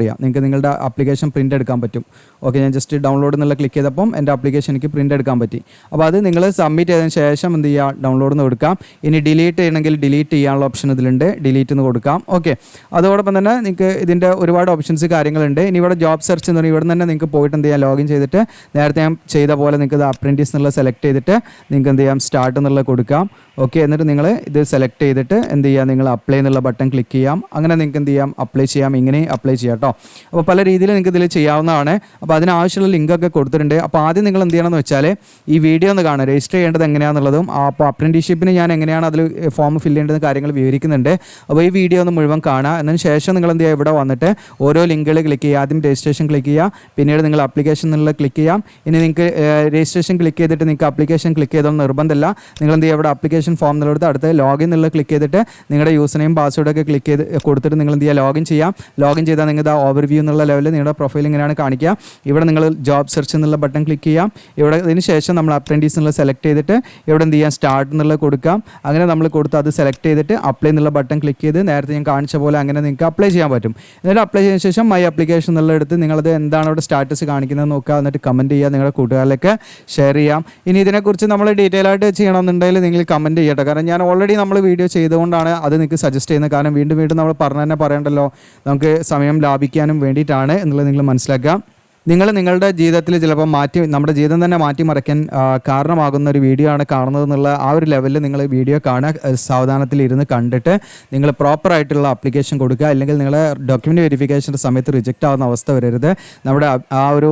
ചെയ്യാം. നിങ്ങൾക്ക് നിങ്ങളുടെ ആപ്ലിക്കേഷൻ പ്രിൻ്റ് എടുക്കാൻ പറ്റും. ഓക്കെ, ഞാൻ ജസ്റ്റ് ഡൗൺലോഡ് എന്നുള്ള ക്ലിക്ക് ചെയ്തപ്പം എൻ്റെ ആപ്ലിക്കേഷൻ എനിക്ക് പ്രിൻ്റ് എടുക്കാൻ പറ്റി. അപ്പോൾ അത് നിങ്ങൾ സബ്മിറ്റ് ചെയ്തതിന് ശേഷം എന്ത് ചെയ്യുക, ഡൗൺലോഡ് എന്ന് കൊടുക്കാം. ഇനി ഡിലീറ്റ് ചെയ്യണമെങ്കിൽ ഡിലീറ്റ് ചെയ്യാനുള്ള ഓപ്ഷൻ ഇതിലുണ്ട്, ഡിലീറ്റ് എന്ന് കൊടുക്കാം. ഓക്കെ, അതോടൊപ്പം തന്നെ നിങ്ങൾക്ക് ഇതിൻ്റെ ഒരുപാട് ഓപ്ഷൻസ് കാര്യങ്ങളുണ്ട്. ഇനി ഇവിടെ ജോബ് സെർച്ച് എന്ന് പറഞ്ഞാൽ ഇവിടെ തന്നെ നിങ്ങൾക്ക് പോയിട്ട് എന്ത് ചെയ്യാം, ലോഗിൻ ചെയ്തിട്ട് നേരത്തെ ഞാൻ ചെയ്ത പോലെ നിങ്ങൾക്ക് ഇത് അപ്രൻറ്റീസ് എന്നുള്ളത് സെലക്ട് ചെയ്തിട്ട് നിങ്ങൾക്ക് എന്ത് ചെയ്യാം, സ്റ്റാർട്ട് എന്നുള്ളത് കൊടുക്കാം. ഓക്കെ, എന്നിട്ട് നിങ്ങൾ ഇത് സെലക്ട് ചെയ്തിട്ട് എന്ത് ചെയ്യുക, നിങ്ങൾ അപ്ലൈ എന്നുള്ള ബട്ടൺ ക്ലിക്ക് ചെയ്യാം. അങ്ങനെ നിങ്ങൾക്ക് എന്ത് ചെയ്യാം, അപ്ലൈ ചെയ്യാം. ഇങ്ങനെ അപ്ലൈ ചെയ്യാം കേട്ടോ. അപ്പോൾ പല രീതിയിൽ നിങ്ങൾക്ക് ഇതിൽ ചെയ്യാവുന്നതാണ്. അപ്പോൾ അതിനാവശ്യമുള്ള ലിങ്കൊക്കെ കൊടുത്തിട്ടുണ്ട്. അപ്പോൾ ആദ്യം നിങ്ങൾ എന്ത് ചെയ്യണമെന്ന് വെച്ചാൽ ഈ വീഡിയോ ഒന്ന് കാണുക, രജിസ്റ്റർ ചെയ്യേണ്ടത് എങ്ങനെയാണെന്നുള്ളതും അപ്പോൾ അപ്രൻറ്റീസ്ഷിപ്പിന് ഞാൻ എങ്ങനെയാണ് അതിൽ ഫോം ഫില്ല് ചെയ്യേണ്ടത് കാര്യങ്ങൾ വിവരിക്കുന്നുണ്ട്. അപ്പോൾ ഈ വീഡിയോ ഒന്ന് മുഴുവൻ കാണുക. എന്നതിന് ശേഷം നിങ്ങൾ എന്ത് ചെയ്യുക, ഇവിടെ വന്നിട്ട് ഓരോ ലിങ്കുകൾ ക്ലിക്ക് ചെയ്യുക. ആദ്യം രജിസ്ട്രേഷൻ ക്ലിക്ക് ചെയ്യുക, പിന്നീട് നിങ്ങൾ ആപ്ലിക്കേഷൻ എന്നുള്ള ക്ലിക്ക് ചെയ്യാം. ഇനി നിങ്ങൾക്ക് രജിസ്ട്രേഷൻ ക്ലിക്ക് ചെയ്തിട്ട് നിങ്ങൾക്ക് ആപ്ലിക്കേഷൻ ക്ലിക്ക് ചെയ്തോന്ന് നിർബന്ധമില്ല. നിങ്ങൾ എന്ത് ചെയ്യുക, ഇവിടെ ആപ്ലിക്കേഷൻ ഫോം എന്നുള്ളത് അടുത്ത് ലോഗിൻ എന്നുള്ള ക്ലിക്ക് ചെയ്തിട്ട് നിങ്ങളുടെ യൂസർ നെയിം പാസ്വേഡൊക്കെ ക്ലിക്ക് ചെയ്ത് കൊടുത്തിട്ട് നിങ്ങൾ എന്ത് ചെയ്യുക, ലോഗിൻ ചെയ്യാം. ലോഗിൻ ചെയ്താൽ നിങ്ങൾക്ക് ആ ഓവർവ്യൂ എന്നുള്ള ലെവലിൽ നിങ്ങളുടെ പ്രൊഫൈൽ ഇങ്ങനെയാണ് കാണിക്കുക. ഇവിടെ നിങ്ങൾ ജോബ് സെർച്ച് എന്നുള്ള ബട്ടൺ ക്ലിക്ക് ചെയ്യാം. ഇവിടെ ഇതിന് ശേഷം നമ്മൾ അപ്രൻറ്റീസ് എന്നുള്ള സെലക്ട് ചെയ്തിട്ട് ഇവിടെ എന്ത് ചെയ്യാം, സ്റ്റാർട്ട് എന്നുള്ളത് കൊടുക്കാം. അങ്ങനെ നമ്മൾ കൊടുത്ത് അത് സെലക്ട് ചെയ്തിട്ട് അപ്ലൈ എന്നുള്ള ബട്ടൺ ക്ലിക്ക് ചെയ്ത് നേരത്തെ ഞാൻ കാണിച്ച പോലെ അങ്ങനെ നിങ്ങൾക്ക് അപ്ലൈ ചെയ്യാൻ പറ്റും. എന്നിട്ട് അപ്ലൈ ചെയ്തതിന് ശേഷം മൈ അപ്ലിക്കേഷൻ എന്നുള്ള എടുത്ത് നിങ്ങളത് എന്താണ് അവിടെ സ്റ്റാറ്റസ് കാണിക്കുന്നത് നോക്കുക. എന്നിട്ട് കമൻറ്റ് ചെയ്യുക, നിങ്ങളുടെ കൂട്ടുകാരിലേക്ക് ഷെയർ ചെയ്യാം. ഇനി ഇതിനെക്കുറിച്ച് നമ്മൾ ഡീറ്റെയിൽ ആയിട്ട് ചെയ്യണമെന്നുണ്ടെങ്കിൽ നിങ്ങൾ കമൻറ്റ് ചെയ്യട്ടെ. കാരണം ഞാൻ ഓൾറെഡി നമ്മൾ വീഡിയോ ചെയ്തുകൊണ്ടാണ് അത് നിങ്ങൾക്ക് സജസ്റ്റ് ചെയ്യുന്നത്. കാരണം വീണ്ടും നമ്മൾ തന്നെ പറയണ്ടല്ലോ, നമുക്ക് സമയം ലാഭിക്കാനും വേണ്ടിയിട്ടാണ് എന്നുള്ളത് നിങ്ങൾ മനസ്സിലാക്കുക. നിങ്ങളുടെ ജീവിതത്തിൽ ചിലപ്പോൾ നമ്മുടെ ജീവിതം തന്നെ മാറ്റിമറിക്കാൻ കാരണമാകുന്ന ഒരു വീഡിയോ ആണ് കാണുന്നതെന്നുള്ള ആ ഒരു ലെവലിൽ നിങ്ങൾ വീഡിയോ കാണുക. സാവധാനത്തിൽ ഇരുന്ന് കണ്ടിട്ട് നിങ്ങൾ പ്രോപ്പറായിട്ടുള്ള ആപ്ലിക്കേഷൻ കൊടുക്കുക. അല്ലെങ്കിൽ നിങ്ങളെ ഡോക്യുമെൻ്റ് വെരിഫിക്കേഷൻ്റെ സമയത്ത് റിജക്റ്റ് ആവുന്ന അവസ്ഥ വരരുത്. നമ്മുടെ ആ ഒരു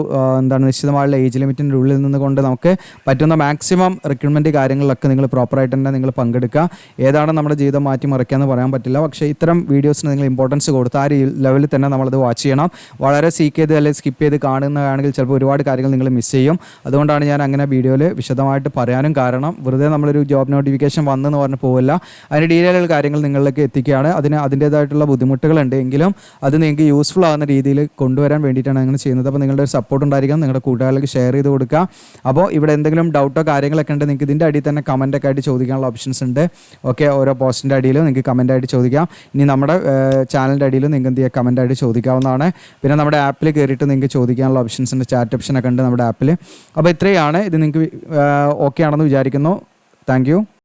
നിശ്ചിതമായുള്ള ഏജ് ലിമിറ്റിൻ്റെ ഉള്ളിൽ നിന്നുകൊണ്ട് നമുക്ക് പറ്റുന്ന മാക്സിമം റിക്രൂട്ട്മെൻറ്റ് കാര്യങ്ങളിലൊക്കെ നിങ്ങൾ പ്രോപ്പറായിട്ട് തന്നെ നിങ്ങൾ പങ്കെടുക്കുക. ഏതാണ് നമ്മുടെ ജീവിതം മാറ്റിമറിക്കുക എന്ന് പറയാൻ പറ്റില്ല. പക്ഷേ ഇത്തരം വീഡിയോസിന് നിങ്ങൾ ഇമ്പോർട്ടൻസ് കൊടുത്ത് ആ ലെവലിൽ തന്നെ നമ്മളത് വാച്ച് ചെയ്യണം. വളരെ സീക്ക് ചെയ്ത് അല്ലെങ്കിൽ സ്കിപ്പ് ചെയ്ത് കാണുക കാണുന്നതാണെങ്കിൽ ചിലപ്പോൾ ഒരുപാട് കാര്യങ്ങൾ നിങ്ങൾ മിസ് ചെയ്യും. അതുകൊണ്ടാണ് ഞാൻ അങ്ങനെ വീഡിയോയിൽ വിശദമായിട്ട് പറയാനും കാരണം. വെറുതെ നമ്മളൊരു ജോബ് നോട്ടിഫിക്കേഷൻ വന്നെന്ന് പറഞ്ഞ് പോവില്ല, അതിൻ്റെ ഡീറ്റെയിൽ കാര്യങ്ങൾ നിങ്ങളിലേക്ക് എത്തിക്കുകയാണ്. അതിൻ്റേതായിട്ടുള്ള ബുദ്ധിമുട്ടുകളുണ്ട് എങ്കിലും അത് നിങ്ങൾക്ക് യൂസ്ഫുൾ ആകുന്ന രീതിയിൽ കൊണ്ടുവരാൻ വേണ്ടിയിട്ടാണ് അങ്ങനെ ചെയ്യുന്നത്. അപ്പോൾ നിങ്ങളുടെ ഒരു സപ്പോർട്ട് ഉണ്ടായിരിക്കണം, നിങ്ങളുടെ കൂട്ടുകാരിലേക്ക് ഷെയർ ചെയ്ത് കൊടുക്കുക. അപ്പോൾ ഇവിടെ എന്തെങ്കിലും ഡൗട്ടോ കാര്യങ്ങളൊക്കെ ഉണ്ട് നിങ്ങൾക്ക് ഇതിൻ്റെ അടിയിൽ തന്നെ കമൻറ്റൊക്കെ ആയിട്ട് ചോദിക്കാനുള്ള ഓപ്ഷൻസ് ഉണ്ട്. ഓക്കെ, ഓരോ പോസ്റ്റിൻ്റെ അടിയിൽ നിങ്ങൾക്ക് കമൻറ്റായിട്ട് ചോദിക്കാം. ഇനി നമ്മുടെ ചാനലിൻ്റെ അടിയിൽ നിങ്ങൾക്ക് എന്ത് ചെയ്യുക, കമൻറ്റായിട്ട് ചോദിക്കാവുന്നതാണ്. പിന്നെ നമ്മുടെ ആപ്പിൽ കയറിയിട്ട് നിങ്ങൾക്ക് ചോദിക്കാനുള്ള ഓപ്ഷൻസ് ഉണ്ട്, ചാറ്റ് ഓപ്ഷനൊക്കെ ഉണ്ട് നമ്മുടെ ആപ്പിൽ. അപ്പോൾ ഇത്രയാണ്. ഇത് നിങ്ങൾക്ക് ഓക്കെ ആണെന്ന് വിചാരിക്കുന്നു. Thank you.